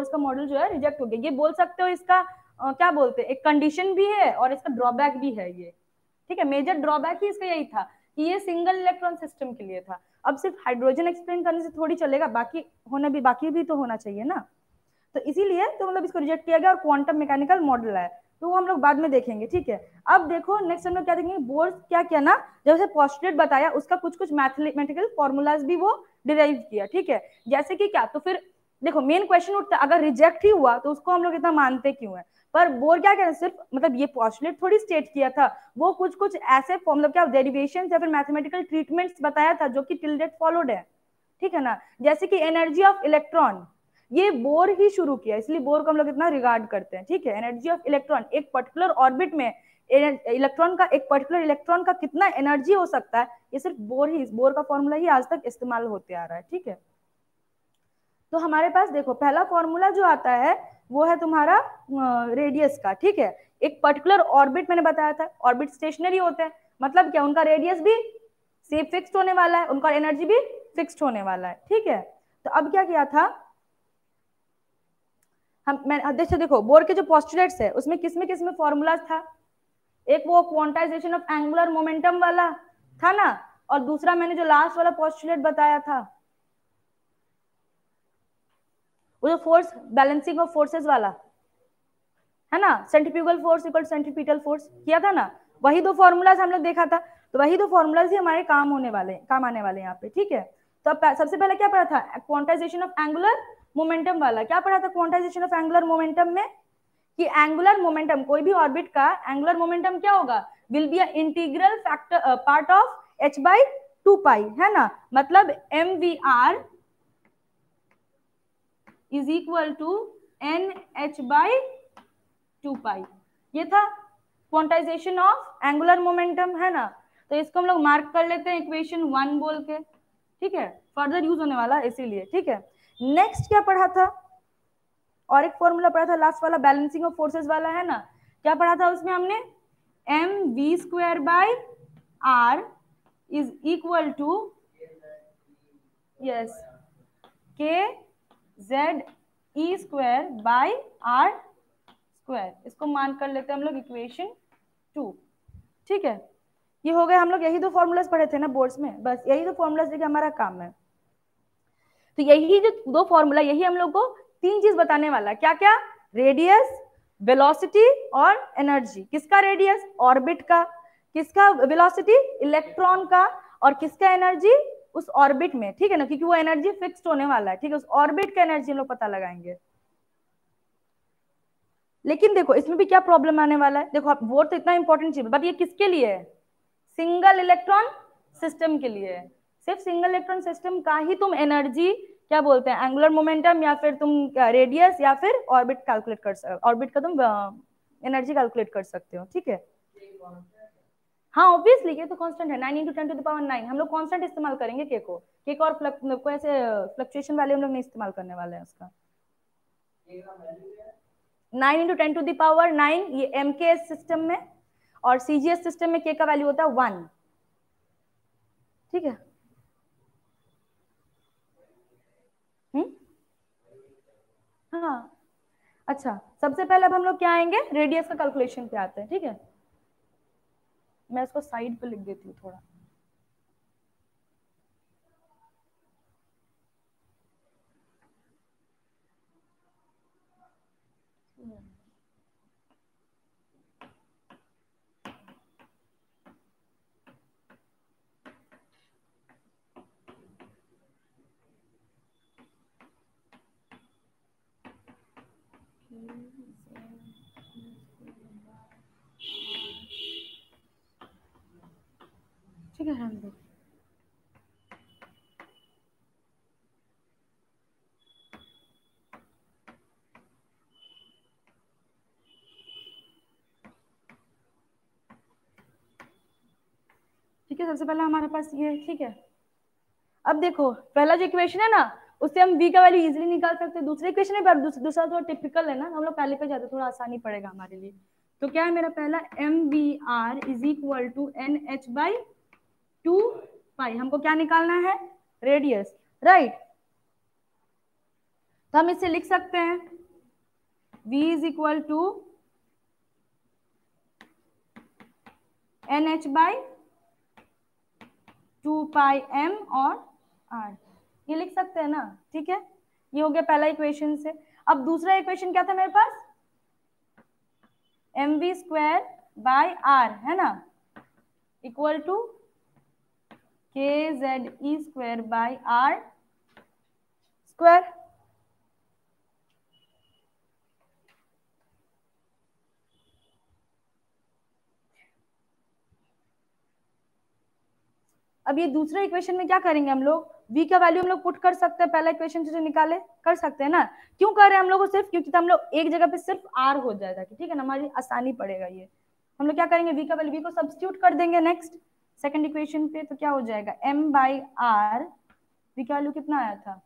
का मॉडल जो है रिजेक्ट हो गया, ये बोल सकते हो इसका क्या बोलते हैं, एक कंडीशन भी है और इसका ड्रॉबैक भी है ये, ठीक है, मेजर ड्रॉबैक ही इसका यही था कि ये सिंगल इलेक्ट्रॉन सिस्टम के लिए था। अब सिर्फ हाइड्रोजन एक्सप्लेन करने से थोड़ी चलेगा, बाकी भी तो होना चाहिए ना, तो इसीलिए तो मतलब इसको रिजेक्ट किया गया और क्वांटम मैकेनिकल मॉडल है, तो वो हम लोग बाद में देखेंगे, ठीक है। अब देखो नेक्स्ट हम लोग क्या देखेंगे, बोर्ड क्या किया ना, जब उसे पोस्टुलेट बताया उसका कुछ कुछ मैथमेटिकल फॉर्मूलाज भी वो डिराइव किया, ठीक है, जैसे कि क्या, तो फिर देखो मेन क्वेश्चन उठता है अगर रिजेक्ट ही हुआ तो उसको हम लोग इतना मानते क्यों है, पर बोर क्या कह रहे हैं, सिर्फ मतलब ये पॉस्टुलेट थोड़ी स्टेट किया था, वो कुछ कुछ ऐसे मतलब क्या डेरिवेशन या फिर मैथमेटिकल ट्रीटमेंट्स बताया था जो कि टिल डेट फॉलोड है, ठीक है ना। जैसे कि एनर्जी ऑफ इलेक्ट्रॉन, ये बोर ही शुरू किया, इसलिए बोर को हम लोग इतना रिगार्ड करते हैं, ठीक है। एनर्जी ऑफ इलेक्ट्रॉन, एक पर्टिकुलर ऑर्बिट में इलेक्ट्रॉन का, एक पर्टिकुलर इलेक्ट्रॉन का कितना एनर्जी हो सकता है, ये सिर्फ बोर ही, बोर का फॉर्मूला ही आज तक इस्तेमाल होते आ रहा है, ठीक है। तो हमारे पास देखो पहला फॉर्मूला जो आता है वो है तुम्हारा रेडियस का, ठीक है। एक पर्टिकुलर ऑर्बिट मैंने बताया था, ऑर्बिट स्टेशनरी होते हैं, मतलब क्या, उनका रेडियस भी सेम फिक्स्ड होने वाला है, उनका एनर्जी भी फिक्स्ड होने वाला है, ठीक है। तो अब क्या किया था हम, मैं देखो बोर के जो पोस्टुलेट्स है उसमें किसमें फॉर्मूलाज था, एक वो क्वांटाइजेशन ऑफ एंगुलर मोमेंटम वाला था ना, और दूसरा मैंने जो लास्ट वाला पोस्टुलेट बताया था वो जो फोर्स बैलेंसिंग ऑफ फोर्सेस वाला है ना, centrifugal force equal centripetal force किया था ना, वही दो फॉर्मूलाज हम लोग देखा था। तो वही दो फॉर्मूलाज ही हमारे काम होने वाले, काम आने वाले यहाँ पे, ठीक है। तो अब सबसे पहले क्या पढ़ा था, क्वांटाइजेशन ऑफ एंगुलर मोमेंटम वाला। क्या पढ़ा था क्वांटाइजेशन ऑफ एंगुलर मोमेंटम में, कि एंगुलर मोमेंटम, कोई भी ऑर्बिट का एंगुलर मोमेंटम क्या होगा, will be a integral factor part of h by 2 pi, है ना। मतलब mvr is equal to nh by 2 pi, ये था क्वांटाइजेशन ऑफ एंगुलर मोमेंटम, है ना। तो इसको हम लोग मार्क कर लेते हैं इक्वेशन 1 बोल के, ठीक है, फर्दर यूज होने वाला इसीलिए, ठीक है। नेक्स्ट क्या पढ़ा था, और एक फॉर्मूला पढ़ा था लास्ट वाला, बैलेंसिंग ऑफ फोर्सेस वाला, है ना। क्या पढ़ा था उसमें हमने, M V square by R is equal to, yes, K Z E square by R square, इसको मान कर लेते हैं हम लोग इक्वेशन 2, ठीक है। ये हो गए हम लोग, यही दो फॉर्मूलाज पढ़े थे ना बोर्ड्स में, बस यही दो फॉर्मूलाज लेके हमारा काम है। तो यही जो दो फॉर्मूला, यही हम लोग को तीन चीज बताने वाला है, क्या क्या, रेडियस, वेलोसिटी और एनर्जी। किसका रेडियस, ऑर्बिट का, किसका वेलोसिटी, इलेक्ट्रॉन का, और किसका एनर्जी, उस ऑर्बिट में, ठीक है ना, क्योंकि वो एनर्जी फिक्स्ड होने वाला है, ठीक है, उस ऑर्बिट का एनर्जी हम लोग पता लगाएंगे। लेकिन देखो इसमें भी क्या प्रॉब्लम आने वाला है, देखो आप बोर्ड तो इतना इंपॉर्टेंट चीज, बट ये किसके लिए है, सिंगल इलेक्ट्रॉन सिस्टम के लिए है। सिर्फ सिंगल इलेक्ट्रॉन सिस्टम का ही तुम एनर्जी क्या बोलते हैं, एंगुलर मोमेंटम, या फिर तुम रेडियस, या फिर ऑर्बिट कैलकुलेट कर सकते, ऑर्बिट का तुम एनर्जी कैलकुलेट कर सकते हो, ठीक है। हाँ ऑब्वियसली ये तो कांस्टेंट है, 9 × 10⁹ हम लोग कांस्टेंट इस्तेमाल करेंगे के को, के को, और को ऐसे फ्लक्चुएशन वाले हम लोग नहीं इस्तेमाल करने वाले हैं उसका। 9 × 10⁹ ये MKS सिस्टम में, और CGS सिस्टम में के का वैल्यू होता है 1, ठीक है। हाँ अच्छा, सबसे पहले अब हम लोग क्या आएंगे, रेडियस का कैलकुलेशन पे आते हैं, ठीक है। मैं इसको साइड पे लिख देती हूँ थोड़ा, ठीक है। हम ठीक है, सबसे पहला हमारे पास ये, ठीक है। अब देखो पहला जो इक्वेशन है ना, उससे हम v का वैल्यू इजीली निकाल सकते हैं, दूसरे इक्वेशन है पर दूसरा थोड़ा टिपिकल है ना, हम लोग पहले पे जाते थोड़ा आसानी पड़ेगा हमारे लिए। तो क्या है मेरा पहला, mvr is equal to nh by 2 pi, हमको क्या निकालना है, रेडियस, राइट। तो हम इसे लिख सकते हैं v is equal to nh by 2 pi m और r, ये लिख सकते हैं ना, ठीक है। ये हो गया पहला इक्वेशन से। अब दूसरा इक्वेशन क्या था मेरे पास, mv स्क्वायर बाय r, है ना, इक्वल टू के Z E square bye r square. अब ये दूसरे इक्वेशन में क्या करेंगे हम लोग, v का वैल्यू हम लोग पुट कर सकते हैं, पहला इक्वेशन से जो निकाले कर सकते हैं ना। क्यों कर रहे हैं हम लोग सिर्फ, क्योंकि तो हम लोग एक जगह पे सिर्फ r हो जाएगा, ठीक है ना, हमारी आसानी पड़ेगा ये। हम लोग क्या करेंगे, v का वैल्यू, v को सब्स्टिट्यूट कर देंगे नेक्स्ट सेकंड इक्वेशन पे, तो क्या हो जाएगा m बाई आर, v का वैल्यू कितना आया था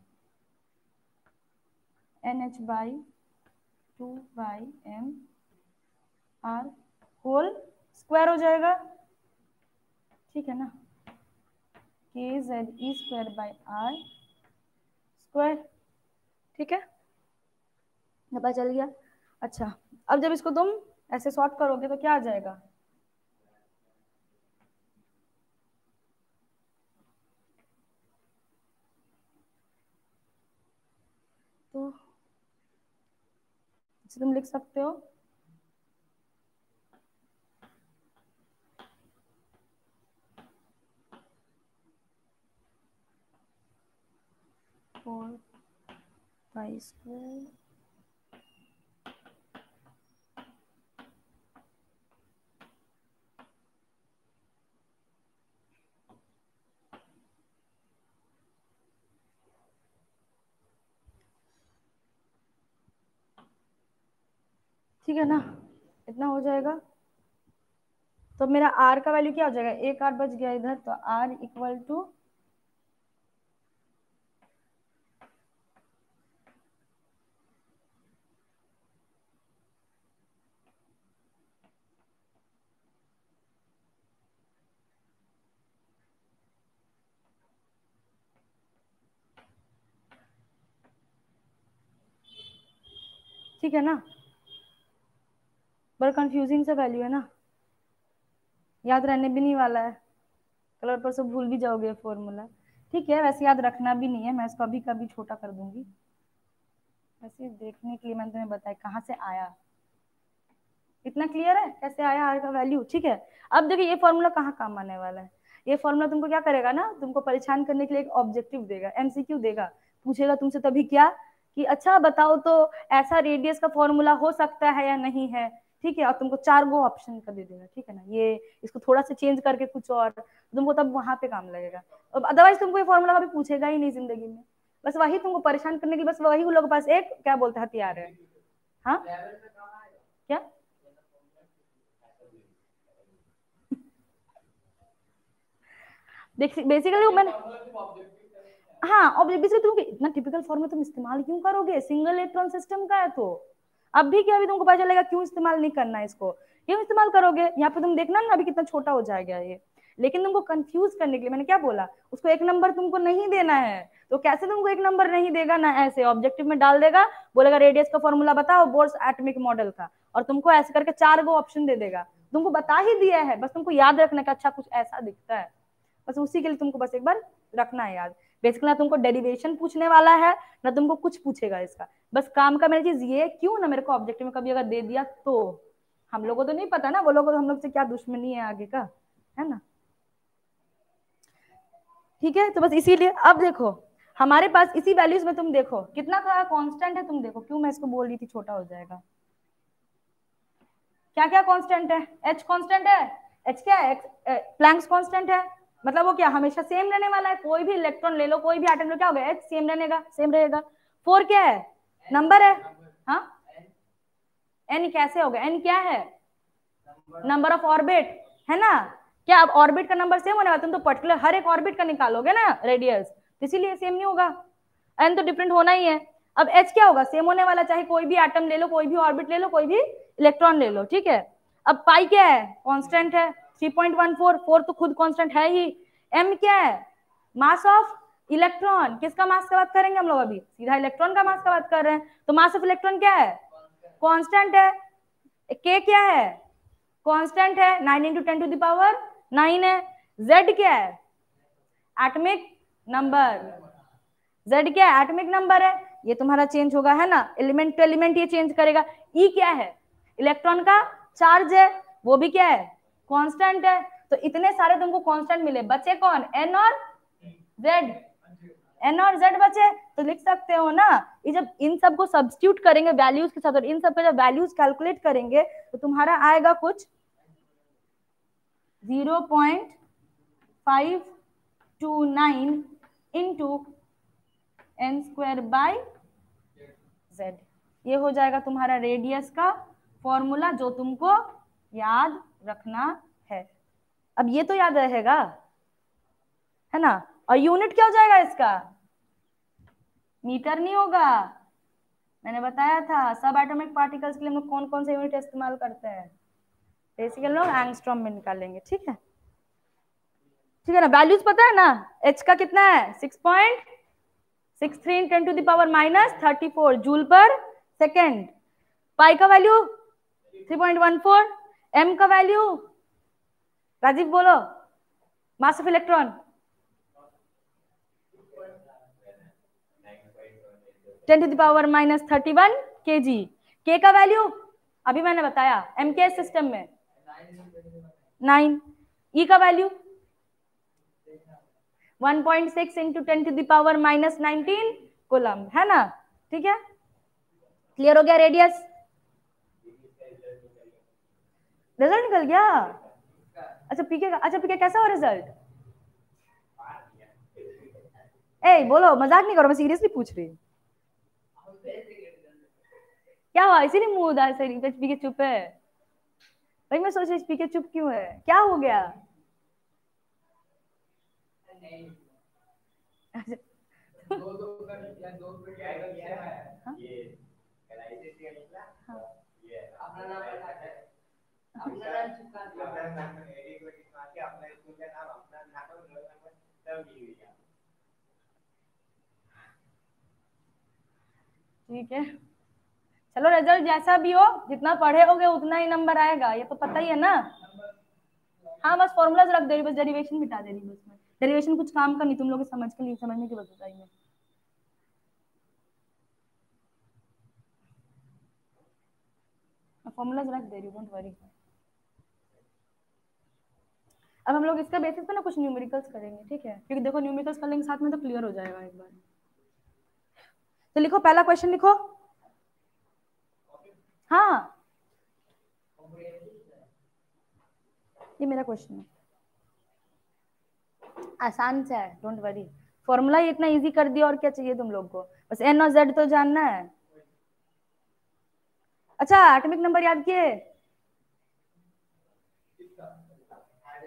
nh by 2 by m r whole square हो जाएगा, ठीक है ना, k z e square by r square, ठीक है, पता चल गया। अच्छा, अब जब इसको तुम ऐसे सॉर्ट करोगे तो क्या आ जाएगा, तो तुम लिख सकते हो 4 स्क्वायर ठीक है ना, इतना हो जाएगा। तो मेरा r का वैल्यू क्या हो जाएगा, एक r बच गया इधर, तो r इक्वल टू ठीक है ना, बड़ा कंफ्यूजिंग सा वैल्यू है ना, याद रहने भी नहीं वाला है, कलर पर से भूल भी जाओगे फॉर्मूला, ठीक है, वैसे याद रखना भी नहीं है, मैं इसको अभी कभी छोटा कर दूंगी, वैसे देखने के लिए मैंने तुम्हें बताया कहाँ से आया, इतना क्लियर है कैसे आया आर का वैल्यू, ठीक है। अब देखिए ये फॉर्मूला कहाँ काम आने वाला है, ये फॉर्मूला तुमको क्या करेगा ना, तुमको परेशान करने के लिए एक ऑब्जेक्टिव देगा, एमसीक्यू देगा, पूछेगा तुमसे तभी क्या कि अच्छा बताओ तो ऐसा रेडियस का फॉर्मूला हो सकता है या नहीं है, ठीक है, और तुमको 4 गो ऑप्शन का दे देगा, ठीक है ना, ये इसको थोड़ा सा चेंज करके कुछ और, तुमको तब वहां पे काम लगेगा। अब अदरवाइज तुमको ये फॉर्मूला कभी पूछेगा ही नहीं जिंदगी में, बस वही तुमको परेशान करने के लिए, बस वही उन लोगों के पास एक क्या बोलते हैं हथियार है। हाँ क्या, बेसिकली मैंने, हाँ ऑब्जेक्टिव तुम इतना टिपिकल फॉर्म में तुम इस्तेमाल क्यों करोगे, सिंगल इलेक्ट्रॉन सिस्टम का है तो अब भी क्या, अभी तुमको पता चलेगा क्यों इस्तेमाल नहीं करना है इसको, क्यों इस्तेमाल करोगे, यहाँ पे तुम देखना ना अभी कितना छोटा हो जाएगा ये, लेकिन तुमको कंफ्यूज करने के लिए मैंने क्या बोला, उसको एक नंबर तुमको नहीं देना है, तो कैसे तुमको एक नंबर नहीं देगा ना, ऐसे ऑब्जेक्टिव में डाल देगा, बोलेगा रेडियस का फॉर्मूला बताओ बोर्स एटॉमिक मॉडल का, और तुमको ऐसे करके 4 गो ऑप्शन दे देगा, तुमको बता ही दिया है, बस तुमको याद रखने का अच्छा कुछ ऐसा दिखता है, बस उसी के लिए तुमको बस एक बार रखना है याद, बेसिकली ना तुमको डेरिवेशन पूछने वाला है ना तुमको कुछ पूछेगा इसका, बस काम का मेरी चीज ये, क्यों ना मेरे को ऑब्जेक्टिव में कभी अगर दे दिया तो, हम लोगों को तो नहीं पता ना, वो लोगों को हम लोग से क्या दुश्मनी है आगे का, है ना, ठीक है, तो बस इसीलिए अब देखो हमारे पास इसी वैल्यूज में तुम देखो कितना कांस्टेंट है, तुम देखो क्यों मैं इसको बोल रही थी छोटा हो जाएगा, क्या क्या कांस्टेंट है, एच कांस्टेंट है, एच क्या है, प्लैंक्स कांस्टेंट है, मतलब वो क्या हमेशा सेम रहने वाला है, कोई भी इलेक्ट्रॉन ले लो कोई भी एटम लो क्या होगा, एच सेम रहेगा, सेम रहेगा। 4 क्या है, नंबर है, हाँ एन कैसे होगा, एन क्या है, नंबर ऑफ ऑर्बिट, है ना, क्या अब ऑर्बिट का नंबर सेम होने वाला, तुम तो पर्टिकुलर हर एक ऑर्बिट का निकालोगे ना रेडियस, इसीलिए सेम नहीं होगा, एन तो डिफरेंट होना ही है। अब एच क्या होगा, सेम होने वाला, चाहे कोई भी एटम ले लो, कोई भी ऑर्बिट ले लो, कोई भी इलेक्ट्रॉन ले लो, ठीक है। अब पाई क्या है, कांस्टेंट है 3.14, 4 तो खुद कांस्टेंट है ही। एम क्या है, मास ऑफ इलेक्ट्रॉन, किसका मास का बात करेंगे हम लोग, अभी सीधा इलेक्ट्रॉन का मास का बात कर रहे हैं, तो मास ऑफ इलेक्ट्रॉन क्या है, कांस्टेंट है। के क्या है, कांस्टेंट है, 9 इंटू 10 टू द पावर 9 है। जेड क्या है, एटॉमिक नंबर, जेड क्या है, एटॉमिक नंबर है, ये तुम्हारा चेंज होगा, है ना, एलिमेंट टू एलिमेंट ये चेंज करेगा। ई क्या है, इलेक्ट्रॉन का चार्ज है, वो भी क्या है, कांस्टेंट है। तो इतने सारे तुमको कांस्टेंट मिले, बचे कौन, एन और जेड, एन और जेड बचे, तो लिख सकते हो ना, ये जब इन सब को सब्स्टिट्यूट करेंगे वैल्यूज के साथ और इन सब के जब वैल्यूज कैलकुलेट करेंगे तो तुम्हारा आएगा कुछ 0.5 29 into N square by Z. ये हो जाएगा तुम्हारा रेडियस का फॉर्मूला जो तुमको याद रखना है। अब ये तो याद रहेगा, है ना। और यूनिट क्या हो जाएगा इसका? मीटर नहीं होगा। मैंने बताया था सब एटॉमिक पार्टिकल्स के लिए हम लोग कौन कौन से यूनिट इस्तेमाल करते हैं। बेसिकली लोग एंगस्ट्रॉम में निकालेंगे, ठीक है। ठीक है ना। वैल्यूज पता है ना, एच का कितना है 6.63 10 to the power -34 joule per second. Pi का वैल्यू 3.14। एम का वैल्यू राजीव बोलो, mass of electron 10 to the power -31 kg। के का वैल्यू अभी मैंने बताया एमकेएस सिस्टम में 9। ई का value 1.6 into 10 to the power -19 coulomb, है ना। ठीक है, क्लियर हो गया। रेडियस रिजल्ट निकल गया। अच्छा पीके का, अच्छा पीके कैसा हो रिजल्ट? ए बोलो, मजाक नहीं करो, मैं सीरियसली पूछ रही। क्या हुआ, इसीलिए मुंह उदास है, पीके चुप है? भाई मैं सोच रही पीके चुप क्यों है, क्या हो गया? ठीक है, चलो रिजल्ट जैसा भी हो, जितना पढ़े होगे उतना ही नंबर आएगा, ये तो पता ही है ना। हाँ बस फॉर्मूलाज रख दे रही, बस डेरिवेशन मिटा दे रही बस मैं। डेरिवेशन कुछ काम का नहीं, तुम लोग समझ के लिए, समझने की वजह है। फॉर्मूलाज रख दे रही, डोंट वरी। अब हम लोग इसका बेसिस पे ना कुछ न्यूमेरिकल्स करेंगे, ठीक है, क्योंकि देखो न्यूमेरिकल्स कर लेंगे साथ में तो क्लियर हो जाएगा एक बार। तो लिखो, पहला क्वेश्चन लिखो। हाँ ये मेरा क्वेश्चन है, आसान से है, डोंट वरी। फॉर्मूला ही इतना इजी कर दिया, और क्या चाहिए तुम लोग को, बस एन और जेड तो जानना है। अच्छा एटॉमिक नंबर याद किए?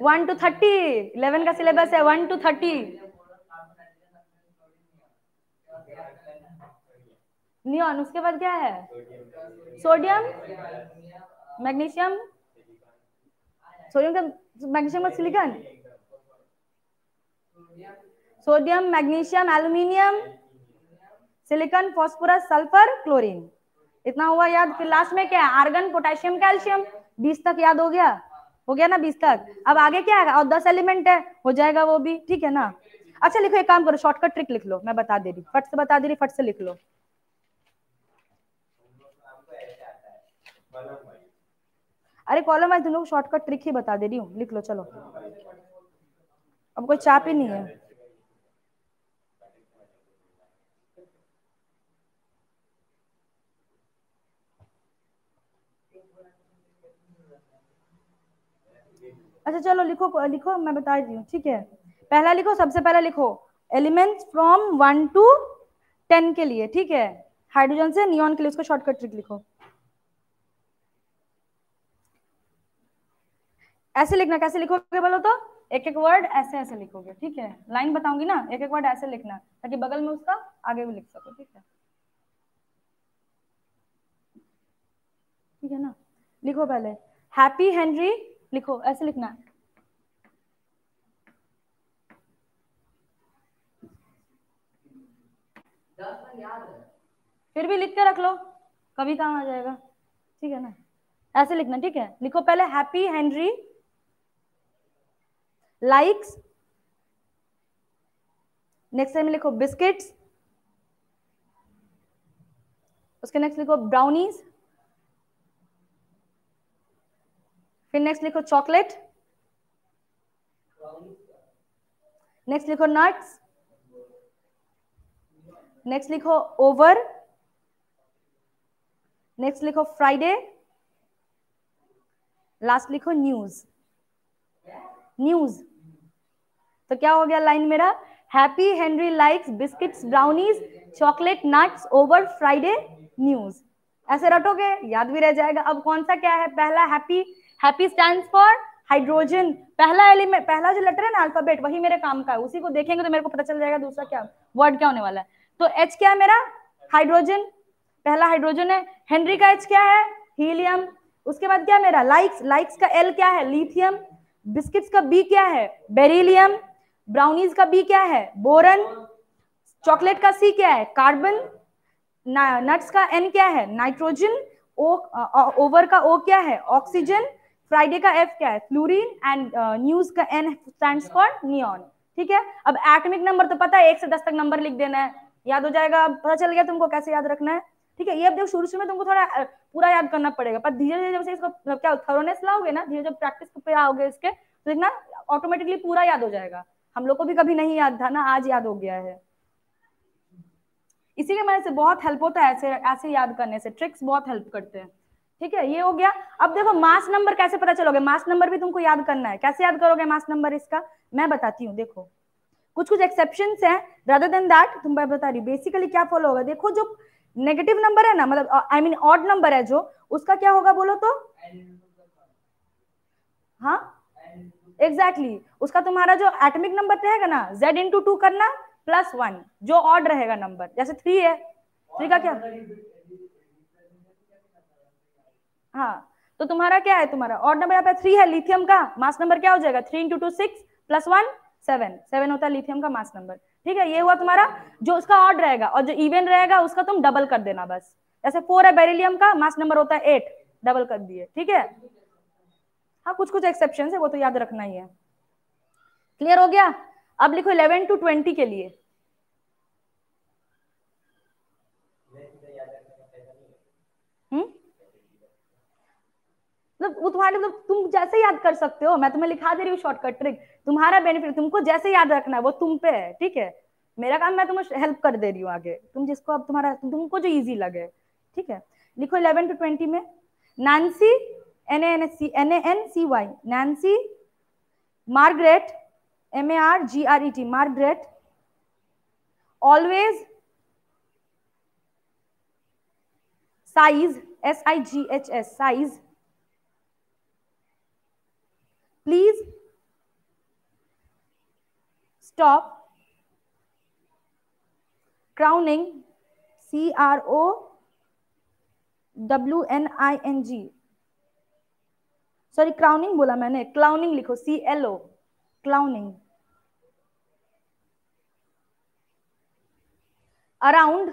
1 to 30, 11 का सिलेबस है 1 to 30। नियॉन, उसके बाद क्या है? सोडियम, मैग्नीशियम, सोडियम का मैग्नीशियम और silicon, sodium magnesium aluminium silicon phosphorus sulphur chlorine. इतना हुआ याद। फिर लास्ट में क्या है? Argon potassium calcium. 20 तक याद हो गया? हो गया ना 20 तक। अब आगे क्या है? और 10 एलिमेंट है, हो जाएगा वो भी, ठीक है ना। अच्छा लिखो, एक काम करो, शॉर्टकट ट्रिक लिख लो, मैं बता दे रही, फट से बता दे रही, फट से लिख लो। अरे कॉलम वाइज तुम लोग शॉर्टकट ट्रिक ही बता दे रही हूँ, लिख लो चलो। अब कोई चाप ही नहीं है। अच्छा चलो लिखो लिखो, मैं बता रही हूँ, ठीक है। पहला लिखो, सबसे पहले लिखो एलिमेंट्स फ्रॉम 1 to 10 के लिए, ठीक है। हाइड्रोजन से नियॉन के लिए उसको शॉर्टकट ट्रिक लिखो। ऐसे लिखना, कैसे लिखोगे बोलो तो? एक एक वर्ड ऐसे ऐसे लिखोगे, ठीक है। लाइन बताऊंगी ना, एक एक वर्ड ऐसे लिखना, ताकि बगल में उसका आगे भी लिख सको, ठीक है। ठीक है ना। लिखो पहले हैप्पी हेनरी, लिखो ऐसे लिखना। फिर भी लिख के रख लो, कभी काम आ जाएगा, ठीक है ना। ऐसे लिखना, ठीक है। लिखो पहले happy Henry likes, next time लिखो बिस्किट्स, उसके नेक्स्ट लिखो ब्राउनीज, फिर नेक्स्ट लिखो चॉकलेट, नेक्स्ट लिखो नट्स, नेक्स्ट लिखो ओवर, नेक्स्ट लिखो फ्राइडे, लास्ट लिखो न्यूज। न्यूज तो क्या हो गया लाइन मेरा, happy Henry likes biscuits brownies chocolate nuts over Friday news. ऐसे रटोगे याद भी रह जाएगा। अब कौन सा क्या है, पहला happy, happy stands for hydrogen, पहला एलिमेंट, पहला जो लेटर है ना अल्फाबेट वही मेरे काम का है, उसी को देखेंगे तो मेरे को पता चल जाएगा दूसरा क्या वर्ड क्या होने वाला है। तो एच क्या है मेरा, हाइड्रोजन, पहला हाइड्रोजन है। हेनरी का एच क्या है, हीलियम। उसके बाद क्या मेरा लाइक्स, लाइक्स का एल क्या है, लिथियम। बिस्किट्स का बी क्या है, बेरिलियम। ब्राउनीज का बी क्या है, बोरन। चॉकलेट का सी क्या है, कार्बन। नट्स का एन क्या है, नाइट्रोजन। ओ ओवर का ओ क्या है, ऑक्सीजन। फ्राइडे का एफ क्या है, फ्लोरीन। एंड न्यूज का एन स्टैंड्स फॉर नियॉन। ठीक है, अब एटॉमिक नंबर तो पता है 1 से 10 तक नंबर लिख देना है, याद हो जाएगा। अब पता चल गया तुमको कैसे याद रखना है। ठीक है, ये अब देखो शुरू में तुमको थोड़ा पूरा याद करना पड़ेगा, पर धीरे धीरे जब से इसको क्या थरोनेस लाओगे ना, धीरे जब प्रैक्टिस पे आओगे इसके तो देखना ऑटोमेटिकली पूरा याद हो जाएगा। हम लोग को भी कभी नहीं याद था ना, आज याद हो गया है। इसी के वजह से बहुत हेल्प होता है, ऐसे ऐसे याद करने से ट्रिक्स बहुत हेल्प करते हैं। ठीक है, ये हो गया। अब देखो मास नंबर कैसे पता चलोगे, मास नंबर भी तुमको याद करना है। कैसे याद करोगे मास नंबर इसका, मैं बताती हूँ। देखो कुछ कुछ एक्सेप्शंस हैं, रादर देन दैट तुम बता रही बेसिकली क्या फॉलो होगा। देखो जो नेगेटिव नंबर है ना, मतलब आई मीन ऑड नंबर है जो, उसका क्या होगा बोलो तो, हाँ एग्जैक्टली उसका तुम्हारा जो एटॉमिक नंबर रहेगा ना z इंटू 2 करना +1, जो ऑड रहेगा नंबर, जैसे 3 है, 3 का क्या, हाँ तो तुम्हारा क्या है, तुम्हारा ऑड नंबर यहाँ पे 3 है, लिथियम का मास नंबर क्या हो जाएगा 3 इंटू 2 6 +1 7, 7 होता है लिथियम का मास नंबर। ठीक है, ये हुआ तुम्हारा जो उसका ऑड रहेगा, और जो इवन रहेगा उसका तुम डबल कर देना बस। जैसे 4 है बेरिलियम का, मास नंबर होता है 8, डबल कर दिए। ठीक है, हाँ कुछ कुछ एक्सेप्शन है, वो तो याद रखना ही है। क्लियर हो गया। अब लिखो 11 to 20 के लिए। मतलब वो तुम्हारे, मतलब तुम जैसे याद कर सकते हो, मैं तुम्हें लिखा दे रही हूँ शॉर्टकट ट्रिक, तुम्हारा बेनिफिट, तुमको जैसे याद रखना है वो तुम पे है। ठीक है, मेरा काम मैं तुम्हें हेल्प कर दे रही हूँ आगे, तुम जिसको अब तुम्हारा तुमको जो इजी लगे। ठीक है, लिखो 11 to 20 में Nancy, NANCY, Nancy, Margaret, MARGRET, Margaret, always, sighs, SIGHS, sighs, please, stop, crowning, CROWNING, sorry crowning बोला मैंने, क्लाउनिंग लिखो, CLO, clowning, around,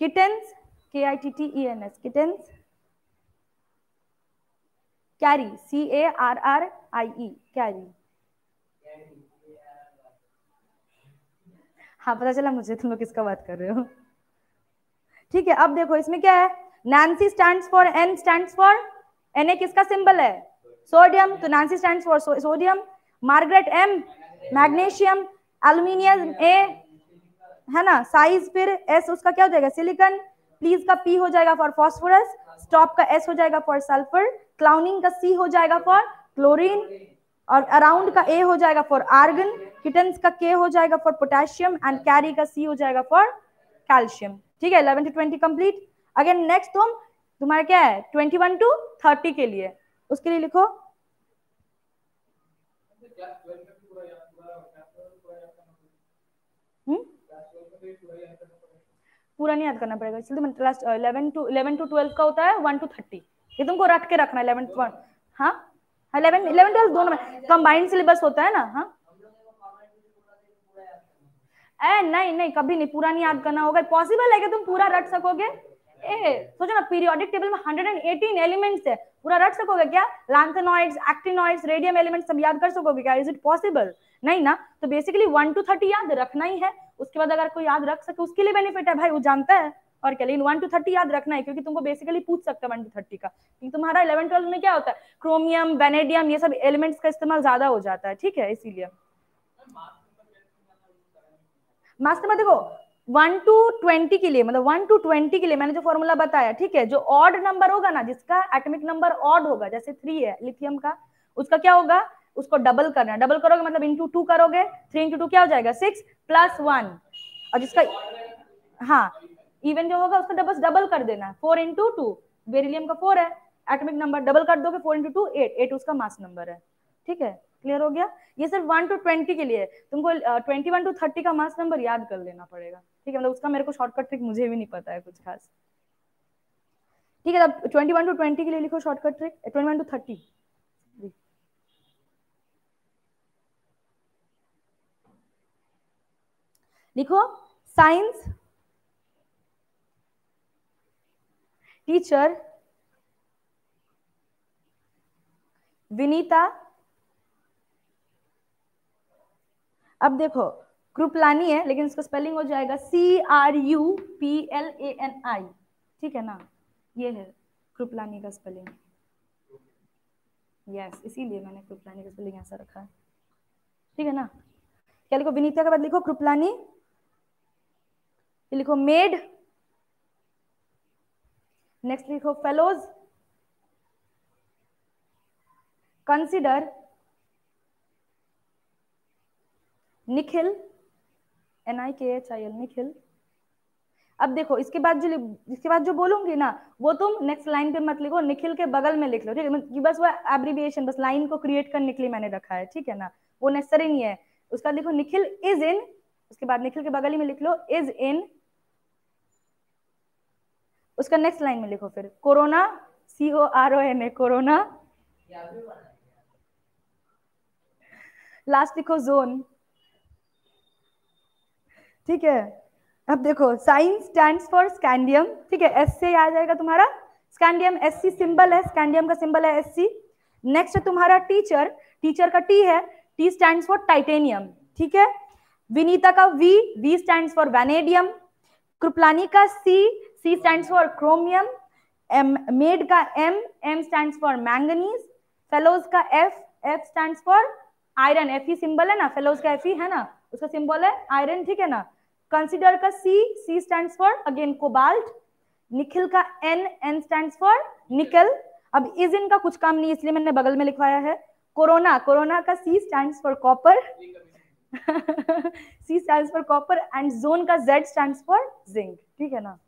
kittens, KITTENS, kittens, Carrie, CARRIE, Carrie. हाँ पता चला मुझे तुम लोग किसका बात कर रहे हो। ठीक है, अब देखो इसमें क्या है, Nancy stands for, N stands for, Na किसका सिंबल है, सोडियम, तो Nancy stands for sodium. Margaret M, magnesium. Aluminium A, है ना, साइज फिर S उसका क्या हो जाएगा, सिलिकॉन। प्लीज का P हो जाएगा फॉर फॉस्फोरस, स्टॉप का S हो जाएगा फॉर सल्फर, क्लाउनिंग का C हो जाएगा फॉर क्लोरीन, और अराउंड का A हो जाएगा फॉर आर्गन, किटन्स का K हो जाएगा फॉर पोटेशियम, एंड कैरी का C हो जाएगा फॉर कैल्शियम। ठीक है, 11 to 20 कंप्लीट। अगेन नेक्स्ट तुम्हारा क्या है 21 to 30 के लिए, उसके लिए लिखो पूरा नहीं याद करना पड़ेगा, इसलिए मैंने क्लास 11 to 12 का होता है 1 to 30, ये तुमको रट के रखना है 11 to 1। हाँ 11 12 दोनों में कंबाइंड सिलेबस होता है ना। हाँ नहीं नहीं कभी नहीं, पूरा नहीं याद करना होगा, पॉसिबल है कि तुम पूरा रट सकोगे। सोचो ना, पीरियोडिक टेबल में 118 एलिमेंट्स है, पूरा रट सकोगे क्या, लैंथेनॉइड्स, एक्टिनॉइड्स, रेडियम एलिमेंट्स सब याद कर सकोगे क्या, इज इट पॉसिबल, नहीं ना। तो बेसिकली 1 to 30 याद रखना ही है, उसके बाद अगर कोई याद रख सके उसके लिए बेनिफिट है भाई, वो जानता है और क्या, लेकिन 1 to 30 याद रखना है, क्योंकि तुमको बेसिकली पूछ सकते हैं 1 to 30 का, क्योंकि तुम्हारा 11 12 में क्या होता है, क्रोमियम, वेनेडियम, ये सब एलिमेंट्स का इस्तेमाल ज्यादा हो जाता है। ठीक है, इसीलिए मास नंबर देखो 1 to 20 के लिए, मतलब 1 to 20 के लिए मैंने जो फॉर्मूला बताया, ठीक है, जो ऑड नंबर होगा ना, जिसका एटॉमिक नंबर ऑड होगा, जैसे 3 है लिथियम का, उसका क्या होगा, उसको डबल करना है, डबल करोगे मतलब इंटू 2 करोगे, 3 इंटू 2 क्या हो जाएगा 6 प्लस 1, और जिसका हाँ इवन जो होगा उसका बस डबल कर देना, 4 इंटू 2, बेरिलियम का 4 है एटॉमिक नंबर, डबल कर दोगे 4 इंटू 2 8, 8 उसका मास नंबर है। ठीक है, क्लियर हो गया। ये सिर्फ 1 to 20 के लिए, तुमको 21 to 30 का मास नंबर याद कर लेना पड़ेगा। ठीक है, मतलब उसका मेरे को शॉर्टकट ट्रिक मुझे भी नहीं पता है कुछ खास। ठीक है, अब 21 to 20 के लिए लिखो शॉर्टकट ट्रिक, 21 to 30 लिखो। साइंस टीचर विनीता, अब देखो कृपलानी है लेकिन इसका स्पेलिंग हो जाएगा CRUPLANI, ठीक है ना, ये है कृपलानी का स्पेलिंग। यस, इसीलिए मैंने कृपलानी का स्पेलिंग ऐसा रखा है। ठीक है ना, क्या लिखो, विनीता के बाद लिखो कृपलानी, लिखो मेड, नेक्स्ट लिखो fellows, consider Nikhil, NIKHIL Nikhil. अब देखो इसके बाद जो बोलूंगी ना वो तुम नेक्स्ट लाइन पे मत लिखो, निखिल के बगल में लिख लो। ठीक है, बस वो एब्रिविएशन, बस लाइन को क्रिएट करने के लिए मैंने रखा है। ठीक है ना, वो नेसेसरी नहीं है। उसका लिखो निखिल इज इन, उसके बाद निखिल के बगल ही में लिख लो इज इन, उसका नेक्स्ट लाइन में लिखो फिर कोरोना, CORONA कोरोना, लास्ट लिखो जोन। ठीक है, अब देखो साइंस स्टैंड्स फॉर स्कैंडियम, ठीक है, S से आ जाएगा तुम्हारा स्कैंडियम, SC सिंबल है, स्कैंडियम का सिंबल है SC। नेक्स्ट है तुम्हारा टीचर, टीचर का T है, T स्टैंड्स फॉर टाइटेनियम। ठीक है, विनीता का V stands for vanadium, Kripalani का C stands for chromium, made का M stands for manganese, fellows का F stands for iron, Fe symbol है ना, फेलोज का Fe है ना, उसका सिंबल है आयरन। ठीक है ना, कंसिडर का C stands for again cobalt, Nikhil का N स्टैंड्स फॉर निकल। अब इज इन का कुछ काम नहीं इसलिए मैंने बगल में लिखवाया है। कोरोना का C stands for copper C stands for copper and zone का Z स्टैंड्स फॉर जिंक। ठीक है ना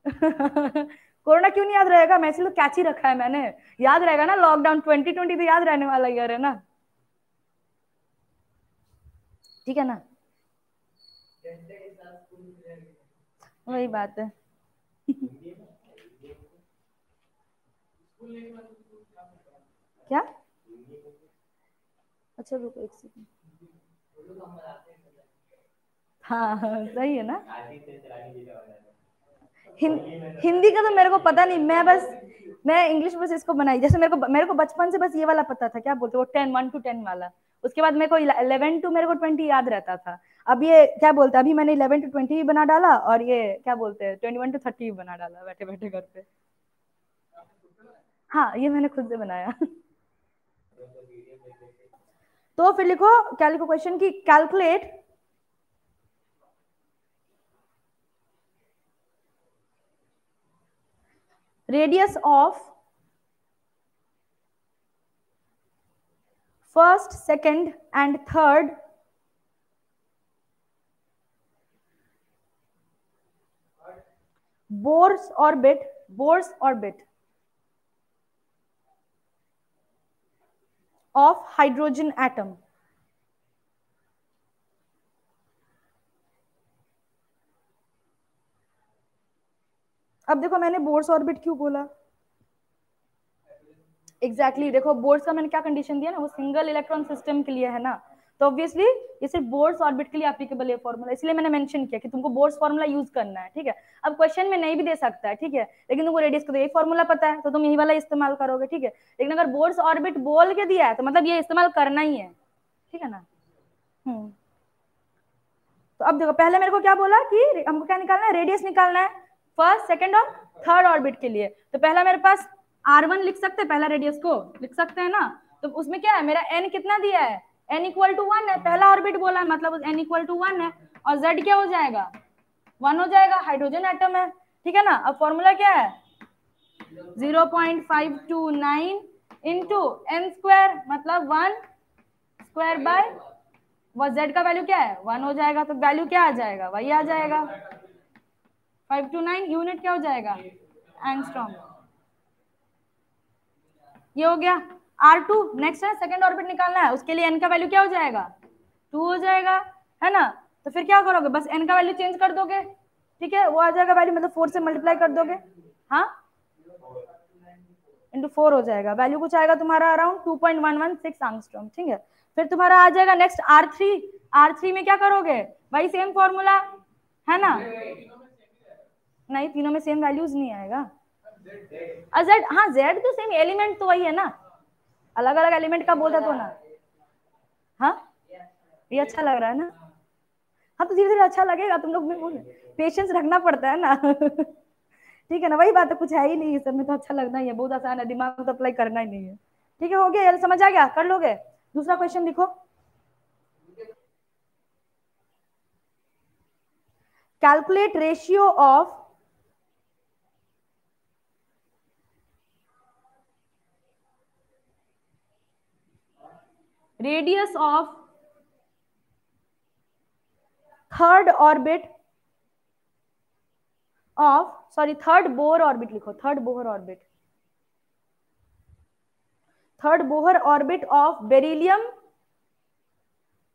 कोरोना क्यों नहीं याद रहेगा, मैं इसलिए तो कैची रखा है मैंने, याद रहेगा ना, लॉकडाउन 2020 तो याद रहने वाला ईयर है ना। ठीक है ना, वही बात है क्या, अच्छा रुको एक सेकंड, हाँ सही है ना। हिंदी का तो मेरे को पता नहीं, मैं इंग्लिश बस इसको बनाई, जैसे मेरे को बचपन से बस ये वाला पता था, क्या बोलते वो 1 to 10 वाला, उसके बाद मेरे को 11 to मेरे को 20 याद रहता था। अब ये क्या बोलते हैं, अभी मैंने 11 to 20 भी बना डाला और ये क्या बोलते हैं 21 to 30 भी बना डाला बैठे बैठे घर पे। हाँ ये मैंने खुद से बनाया तो फिर लिखो, क्या लिखो क्वेश्चन की, calculate radius of first, second and third Bohr's orbit of hydrogen atom. अब देखो मैंने बोर्स ऑर्बिट क्यों बोला, एग्जैक्टली देखो बोर्स का मैंने क्या कंडीशन दिया ना, वो सिंगल इलेक्ट्रॉन सिस्टम के लिए है ना, तो ऑब्वियसली ये सिर्फ बोर्स ऑर्बिट के लिए एप्लीकेबल है फॉर्मूला, इसलिए मैंने मेंशन किया कि तुमको बोर्स फॉर्मूला यूज करना है। ठीक है, अब क्वेश्चन में नहीं भी दे सकता है, ठीक है, लेकिन तुमको रेडियस का तो यही फॉर्मूला पता है तो तुम यही वाला इस्तेमाल करोगे। ठीक है, लेकिन अगर बोर्स ऑर्बिट बोल के दिया है तो मतलब ये इस्तेमाल करना ही है। ठीक है ना। तो अब देखो पहले मेरे को क्या बोला कि हमको क्या निकालना है, रेडियस निकालना है फर्स्ट, सेकंड और थर्ड ऑर्बिट के लिए। तो पहला मेरे पास R1 लिख सकते हैं, पहला रेडियस को लिख सकते हैं ना, तो उसमें क्या है मेरा n कितना दिया है, n इक्वल टू 1 है, पहला ऑर्बिट बोला है मतलब n इक्वल टू 1 है, और z क्या हो जाएगा 1 हो जाएगा, हाइड्रोजन एटम है। ठीक है ना, अब फॉर्मूला क्या है 0.529 इंटू एन स्क्वायर मतलब 1 स्क्वायर बाय वो z का वैल्यू क्या है 1 हो जाएगा, तो वैल्यू क्या आ जाएगा वही आ जाएगा 529 यूनिट क्या हो जाएगा एंगस्ट्रॉम। ये हो गया R2। नेक्स्ट है सेकंड ऑर्बिट निकालना है, उसके लिए n का वैल्यू क्या हो जाएगा 2 हो जाएगा, है ना। तो फिर क्या करोगे बस n का वैल्यू चेंज कर दोगे, ठीक है, वो आ जाएगा वैल्यू, मतलब 4 से मल्टीप्लाई कर दोगे, हाँ इंटू 4 हो जाएगा, वैल्यू कुछ आएगा तुम्हारा अराउंड 2.116 एंगस्ट्रॉम, ठीक है। फिर तुम्हारा आ जाएगा नेक्स्ट R3। R3 में क्या करोगे भाई सेम फॉर्मूला, है ना, नहीं तीनों में सेम वैल्यूज नहीं आएगा, जेड, हाँ जेड तो सेम एलिमेंट तो वही है ना, अलग अलग एलिमेंट का बोल रहा तो ना, हाँ ये अच्छा लग रहा है ना, हाँ तो धीरे धीरे अच्छा लगेगा, तुम लोग भी बोल पेशेंस रखना पड़ता है ना ठीक है ना, वही बात है, कुछ है ही नहीं सब में, तो अच्छा लगना ही है, बहुत आसान है, दिमाग तो अप्लाई करना ही नहीं है, ठीक है, हो गया, समझ आ गया, कर लोगे। दूसरा क्वेश्चन लिखो, calculate ratio of radius of third orbit of, sorry third Bohr orbit लिखो, third Bohr orbit, third Bohr orbit of beryllium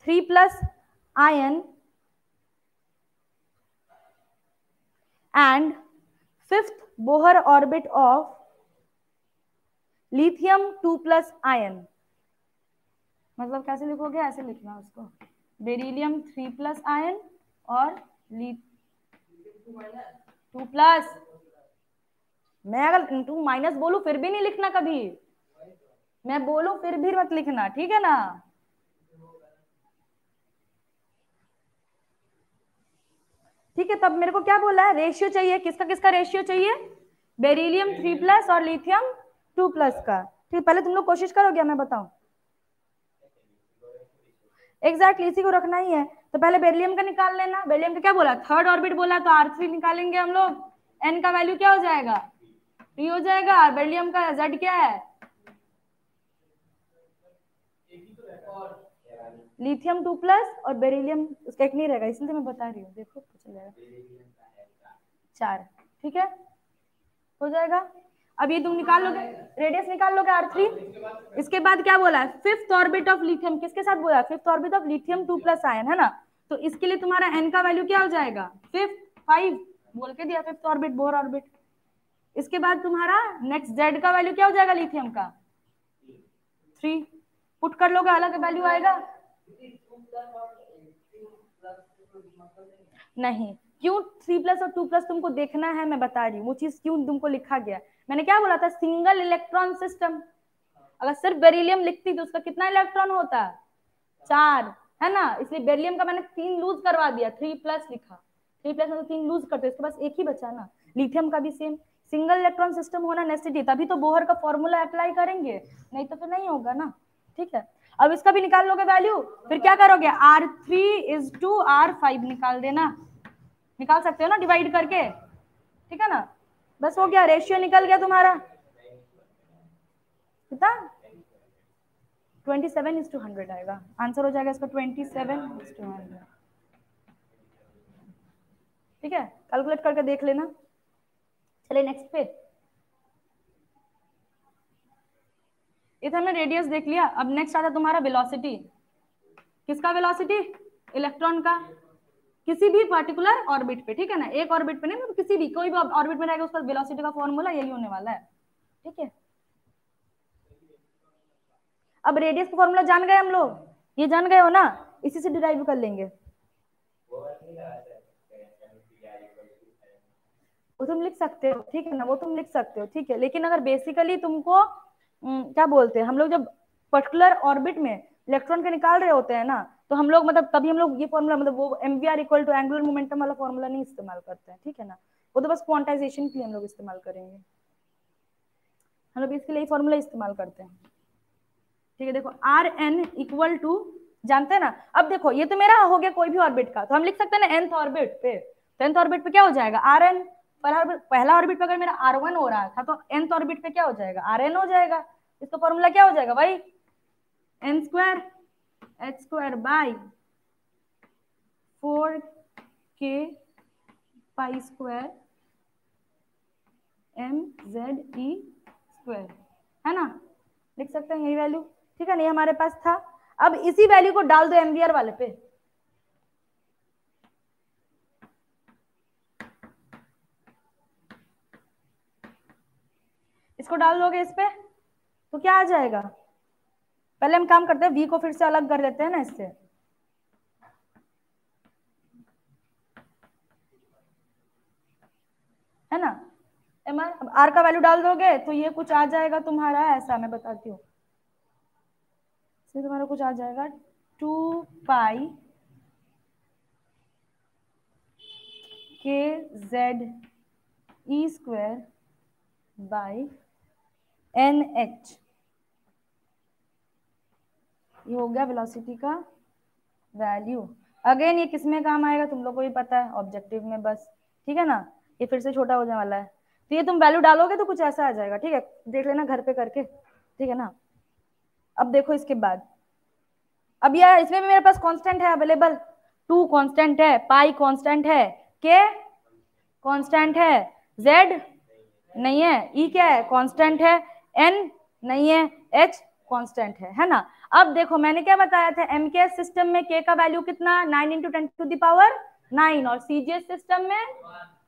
3+ ion and fifth Bohr orbit of lithium 2+ ion. मतलब कैसे लिखोगे, ऐसे लिखना उसको, बेरिलियम 3+ आयन और 2+, मैं अगर 2- बोलूं फिर भी नहीं लिखना कभी, मैं बोलूं फिर भी मत लिखना, ठीक है ना। ठीक है, तब मेरे को क्या बोला है, रेशियो चाहिए, किसका किसका रेशियो चाहिए, बेरिलियम 3+ और लिथियम 2+ का, ठीक, पहले तुम लोग कोशिश करोगे मैं बताऊं, एग्जैक्टली इसी को रखना ही है, तो पहले बेरिलियम का निकाल लेना, बेरिलियम का क्या बोला थर्ड ऑर्बिट बोला, तो R3 निकालेंगे हम लोग, n का वैल्यू क्या हो जाएगा 3 हो जाएगा, और बेरिलियम का z क्या है लिथियम 2+ और बेरिलियम उसका एक नहीं रहेगा, इसलिए मैं बता रही हूँ, देखो तो चलेगा 4, ठीक है, हो जाएगा। अब ये तुम निकाल लोगे, रेडियस निकाल लोगे R3, इसके बाद क्या बोला है फिफ्थ ऑर्बिट ऑफ लिथियम, किसके साथ बोला fifth orbit of lithium 2+ ion, है ना, तो इसके लिए तुम्हारा n का वैल्यू क्या हो जाएगा 5 बोल के दिया, फिफ्थ ऑर्बिट बोर ऑर्बिट। इसके बाद तुम्हारा नेक्स्ट z का वैल्यू क्या हो जाएगा लिथियम का 3, पुट कर लोगे अलग वैल्यू आएगा, नहीं क्यों 3+ और 2+ तुमको देखना है, मैं बता रही हूँ वो चीज क्यों तुमको लिखा गया, मैंने क्या बोला था सिंगल इलेक्ट्रॉन सिस्टम, अगर सिर्फ बेरिलियम लिखती तो उसका कितना इलेक्ट्रॉन होता 4, है ना, इसलिए बेरिलियम का मैंने 3 लूज करवा दिया, 3+ लिखा, 3+ में तो 3 लूज करते, इसके पास एक ही बचा ना, लिथियम का भी सेम सिंगल इलेक्ट्रॉन सिस्टम होना नेसेसिटी, तभी तो बोहर का फॉर्मूला अप्लाई करेंगे, नहीं तो फिर नहीं होगा ना, ठीक है। अब इसका भी निकाल लोगे वैल्यू, फिर क्या करोगे R3 is to R5 निकाल देना, निकाल सकते हो ना डिवाइड करके, ठीक है ना, बस हो गया, रेशियो निकल गया तुम्हारा कितना 27:100 आएगा, आंसर हो जाएगा इसका 27:100, ठीक है, कैलकुलेट करके देख लेना। चलिए नेक्स्ट पे, ये तो हमने रेडियस देख लिया, अब नेक्स्ट आता तुम्हारा वेलोसिटी, किसका वेलोसिटी इलेक्ट्रॉन का, किसी भी पर्टिकुलर ऑर्बिट पे, ठीक है ना, एक ऑर्बिट पे नहीं, मतलब किसी भी कोई भी ऑर्बिट में रहेगा उसका वेलोसिटी का फॉर्मूला यही होने वाला है, ठीक है। अब रेडियस का फॉर्मूला जान गए हम लोग, ये जान गए हो ना, इसी से डिराइव कर लेंगे, वो तुम लिख सकते हो, ठीक है ना, वो तुम लिख सकते हो, ठीक है, लेकिन अगर बेसिकली तुमको क्या बोलते हैं हम लोग, जब पर्टिकुलर ऑर्बिट में इलेक्ट्रॉन के निकाल रहे होते हैं ना, तो हम लोग मतलब तभी हम लोग ये फॉर्मूला, मतलब वो mvr equal to angular momentum वाला फॉर्मूला नहीं इस्तेमाल करते हैं, ठीक है ना, वो तो बस क्वांटाइजेशन के लिए हम लोग इस्तेमाल करेंगे, हम लोग इसके लिए फॉर्मूला इस्तेमाल करते हैं, ठीक है। देखो आर एन इक्वल टू, जानते हैं ना, अब देखो ये तो मेरा हो गया कोई भी ऑर्बिट का, तो हम लिख सकते हैं ना nth ऑर्बिट पे, तो nth ऑर्बिट पे क्या हो जाएगा आर एन, पहला ऑर्बिट पे अगर मेरा R1 हो रहा था तो nth ऑर्बिट पे क्या हो जाएगा Rn हो जाएगा, इसका फॉर्मूला क्या हो जाएगा भाई, n square h square by 4k pi square m z e square, है ना, लिख सकते हैं यही वैल्यू, ठीक है, नहीं हमारे पास था। अब इसी वैल्यू को डाल दो एम्बियर वाले पे, इसको डाल दोगे इस पे तो क्या आ जाएगा, पहले हम काम करते हैं v को फिर से अलग कर देते हैं ना इससे, है ना, अब r का वैल्यू डाल दोगे तो ये कुछ आ जाएगा तुम्हारा, ऐसा मैं बताती हूँ, तुम्हारा कुछ आ जाएगा 2 pi K Z E square by N H, ये हो गया वेलोसिटी का वैल्यू। अगेन ये किसमें काम आएगा तुम लोग को भी पता है, ऑब्जेक्टिव में बस, ठीक है ना, ये फिर से छोटा हो जाने वाला है, तो ये तुम वैल्यू डालोगे तो कुछ ऐसा आ जाएगा, ठीक है, देख लेना घर पे करके, ठीक है ना। अब देखो इसके बाद, अब यार इसमें भी मेरे पास कांस्टेंट है अवेलेबल, 2 कांस्टेंट है, पाई कांस्टेंट है, के कांस्टेंट है, z नहीं है, e क्या है कांस्टेंट है, n नहीं है, h कांस्टेंट है ना। अब देखो मैंने क्या बताया था, MKS सिस्टम में k का वैल्यू कितना, 9 × 10⁹ और CGS सिस्टम में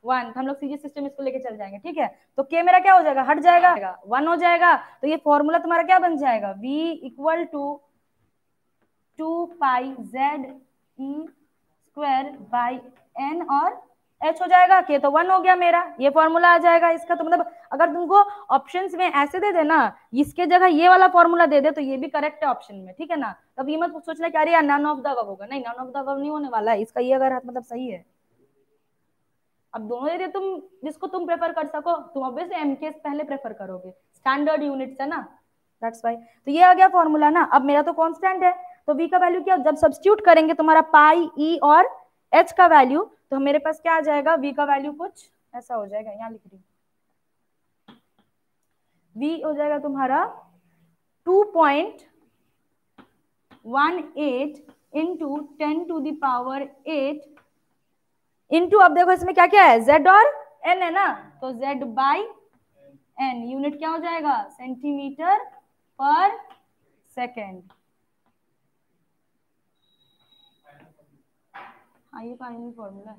1, हम लोग CGS सिस्टम इसको लेके चल जाएंगे, ठीक है, तो k मेरा क्या हो जाएगा, हट जाएगा, 1 हो जाएगा, तो ये फॉर्मूला तुम्हारा क्या बन जाएगा, v = 2 pi Z E square by N और h हो जाएगा, के तो 1 हो गया मेरा, ये फॉर्मूला आ जाएगा इसका। तो मतलब अगर तुमको ऑप्शंस में ऐसे दे देना, इसके जगह ये वाला फॉर्मूला दे दे तो ये भी करेक्ट है ऑप्शन में, ठीक है ना। तब ये मत सोचना कि अरे यार नन ऑफ द अबव होगा, नहीं नन ऑफ द अबव नहीं होने वाला है इसका, ये अगर मतलब सही है। अब दोनों दे तुम जिसको तुम प्रेफर कर सको, तुम ऑब्वियसली एमकेएस पहले प्रेफर करोगे, स्टैंडर्ड यूनिट्स है ना, दैट्स व्हाई। तो ये आ गया फॉर्मूला ना। अब मेरा तो कांस्टेंट है तो v का वैल्यू क्या, जब सब्स्टिट्यूट करेंगे तुम्हारा पाई ई और h का वैल्यू, तो मेरे पास क्या आ जाएगा, v का वैल्यू कुछ ऐसा हो जाएगा, यहाँ लिख रही v हो जाएगा तुम्हारा 2.18 इंटू 10⁸ इंटू, अब देखो इसमें क्या क्या है, z और n है ना, तो z बाई n, यूनिट क्या हो जाएगा, सेंटीमीटर पर सेकेंड। हाँ ये फाइनल फॉर्मूला है।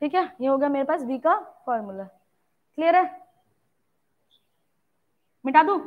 ठीक है, ये हो गया मेरे पास v का फॉर्मूला, क्लियर है, मिटा दूं,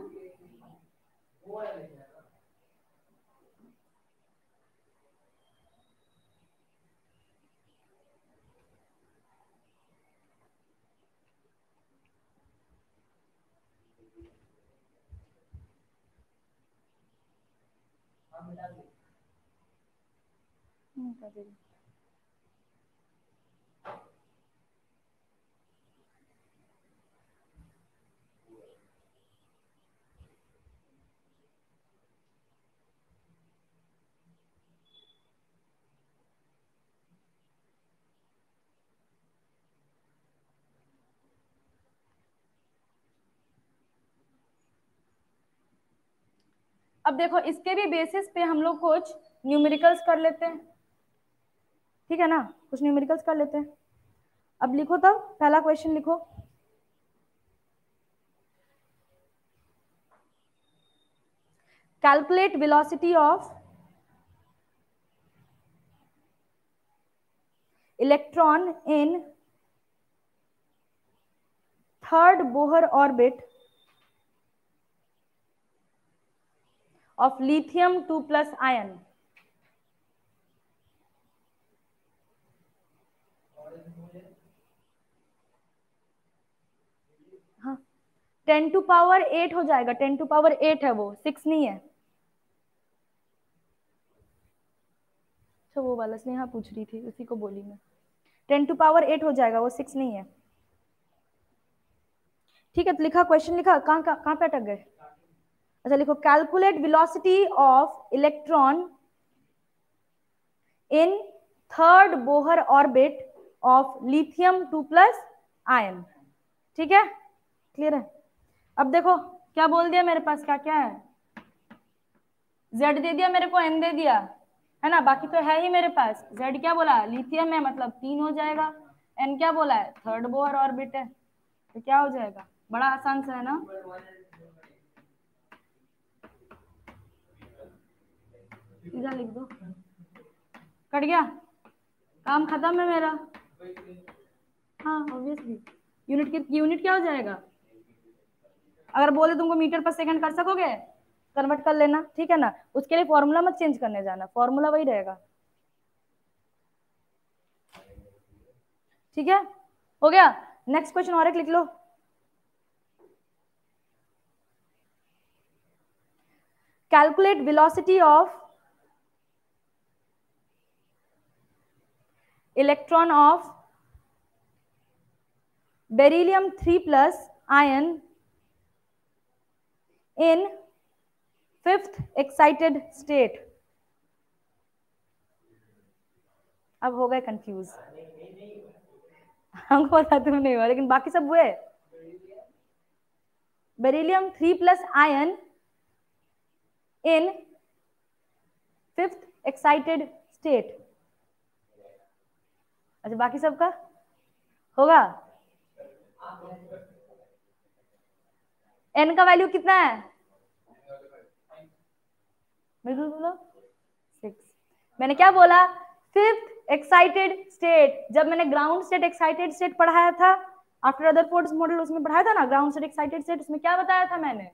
अब देखो इसके भी बेसिस पे हम लोग कुछ न्यूमेरिकल्स कर लेते हैं, ठीक है ना, कुछ न्यूमेरिकल्स कर लेते हैं। अब लिखो, तब पहला क्वेश्चन लिखो, calculate velocity of electron in third Bohr orbit of lithium 2+ ion। हाँ 10⁸ हो जाएगा, 10⁸ है वो, 6 नहीं है। अच्छा वो वाला स्नेहा पूछ रही थी, उसी को बोली मैं, 10⁸ हो जाएगा वो, 6 नहीं है। ठीक है, तो लिखा, क्वेश्चन लिखा, कहाँ पे अटक गए। अच्छा लिखो, calculate velocity of electron in third Bohr orbit of lithium 2+ ion. ठीक है, क्लियर है। अब देखो क्या बोल दिया मेरे पास, क्या क्या है, Z दे दिया मेरे को, N दे दिया, है ना, बाकी तो है ही मेरे पास। Z क्या बोला, लिथियम है, मतलब 3 हो जाएगा। N क्या बोला है, थर्ड बोहर ऑर्बिट है, तो क्या हो जाएगा, बड़ा आसान सा है ना। सीधा लिख दो, कट गया, काम खत्म है मेरा। हाँ ऑब्वियसली, यूनिट क्या हो जाएगा, अगर बोले तुमको मीटर पर सेकंड कर सकोगे, कन्वर्ट कर लेना, ठीक है ना। उसके लिए फॉर्मूला मत चेंज करने जाना, फॉर्मूला वही रहेगा। ठीक है, हो गया। नेक्स्ट क्वेश्चन और एक लिख लो। Calculate velocity of electron of beryllium 3+ ion in 5th excited state. अब हो गए कंफ्यूज, हमको पता तुम नहीं हुआ, लेकिन बाकी सब हुए। Beryllium 3+ ion in 5th excited state. अच्छा बाकी सबका होगा। N का वैल्यू कितना है, बिल्कुल बोलो 6। मैंने क्या बोला, 5th एक्साइटेड स्टेट। जब मैंने ग्राउंड स्टेट एक्साइटेड स्टेट पढ़ाया था आफ्टर रदरफोर्ड्स मॉडल, उसमें पढ़ाया था ना ग्राउंड स्टेट एक्साइटेड स्टेट, उसमें क्या बताया था मैंने,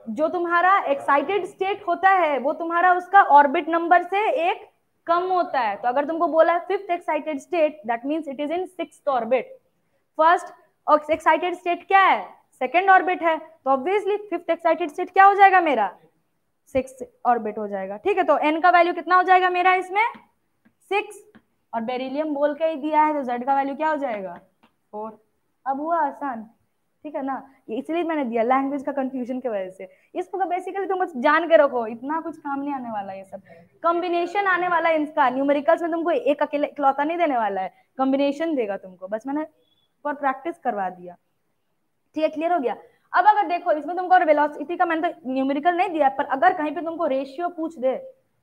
जो तुम्हारा एक्साइटेड स्टेट होता है वो तुम्हारा उसका ऑर्बिट नंबर से एक कम होता है। तो अगर तुमको बोला है 5th excited state, that means it is in 6th orbit. First excited state क्या है, सेकंड ऑर्बिट है, तो ऑब्वियसली 5th एक्साइटेड स्टेट क्या हो जाएगा मेरा, 6th ऑर्बिट हो जाएगा। ठीक है, तो N का वैल्यू कितना हो जाएगा मेरा इसमें 6, और बेरिलियम बोल के ही दिया है, तो Z का वैल्यू क्या हो जाएगा 4। अब हुआ आसान, ठीक है ना। इसलिए मैंने दिया, लैंग्वेज का कंफ्यूजन की वजह से। इसको बेसिकली तुम बस जान के रखो, इतना कुछ काम नहीं आने वाला, ये सब कॉम्बिनेशन आने वाला है इसका। न्यूमेरिकल्स में तुमको एक अकेले इकलौता नहीं देने वाला है, कॉम्बिनेशन देगा तुमको, बस मैंने फॉर प्रैक्टिस करवा दिया। ठीक है, क्लियर हो गया। अब अगर देखो इसमें तुमको वेलोसिटी का मैंने तो न्यूमेरिकल नहीं दिया, पर अगर कहीं पे तुमको रेशियो पूछ दे,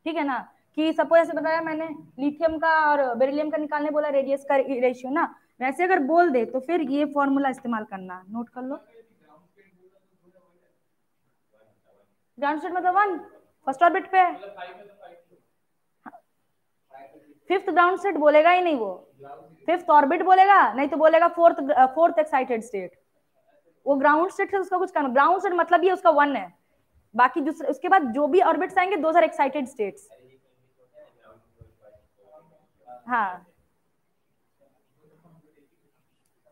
ठीक है ना, कि सपोज ऐसे बताया मैंने लिथियम का और बेरिलियम का निकालने बोला, रेडियस का रेशियो ना, वैसे अगर बोल दे तो फिर ये फॉर्मूला इस्तेमाल करना, नोट कर लो। ग्राउंड स्टेट मतलब 1 फर्स्ट ऑर्बिट पे, 5th ग्राउंड स्टेट बोलेगा ही नहीं, वो 5th ऑर्बिट बोलेगा, नहीं तो बोलेगा 4th एक्साइटेड स्टेट। वो ग्राउंड स्टेट से उसका कुछ करना, ग्राउंड स्टेट मतलब ये उसका 1 है, बाकी दूसरे उसके बाद जो भी ऑर्बिट्स आएंगे दोज आर एक्साइटेड स्टेट्स। हाँ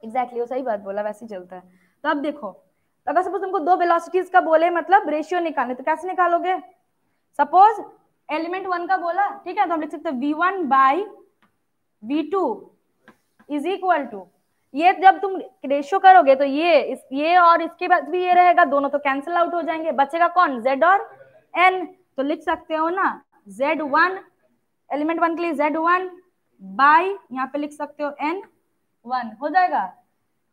एग्जैक्टली, वो सही बात बोला, वैसे ही चलता है। तो अब देखो, अगर सपोज तुमको दो वेलोसिटीज का बोले, मतलब रेशियो निकालने, तो कैसे निकालोगे। सपोज एलिमेंट 1 का बोला, ठीक है, तो हम लिख सकते हैं v1/v2 इज इक्वल टू, ये जब तुम रेशियो करोगे तो ये और इसके बाद भी ये रहेगा, दोनों तो कैंसिल आउट हो जाएंगे, बचेगा कौन, Z और N। तो लिख सकते हो ना Z1, एलिमेंट 1 के लिए Z1 बाई, यहाँ पे लिख सकते हो N1, हो जाएगा।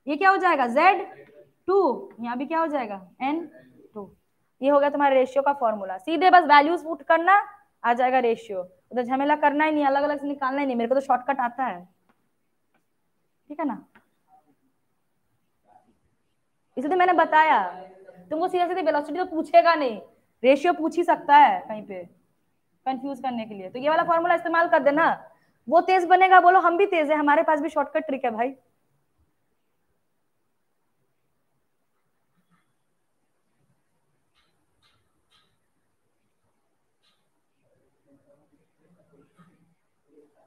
ये क्या हो जाएगा Z2, यहाँ भी क्या हो जाएगा N2। ये हो गया तुम्हारा रेशियो का फॉर्मूला। सीधे बस वैल्यूज पुट करना, आ जाएगा रेशियो, उधर झमेला करना ही नहीं, अलग अलग से निकालना ही नहीं, मेरे को तो शॉर्टकट आता है, ठीक है ना। इसलिए मैंने बताया तुमको, सीधा सीधे वेलोसिटी तो पूछेगा नहीं, रेशियो पूछ ही सकता है कहीं पे कंफ्यूज करने के लिए। तो ये वाला फॉर्मूला इस्तेमाल कर देना, वो तेज बनेगा, बोलो हम भी तेज है, हमारे पास भी शॉर्टकट ट्रिक है भाई।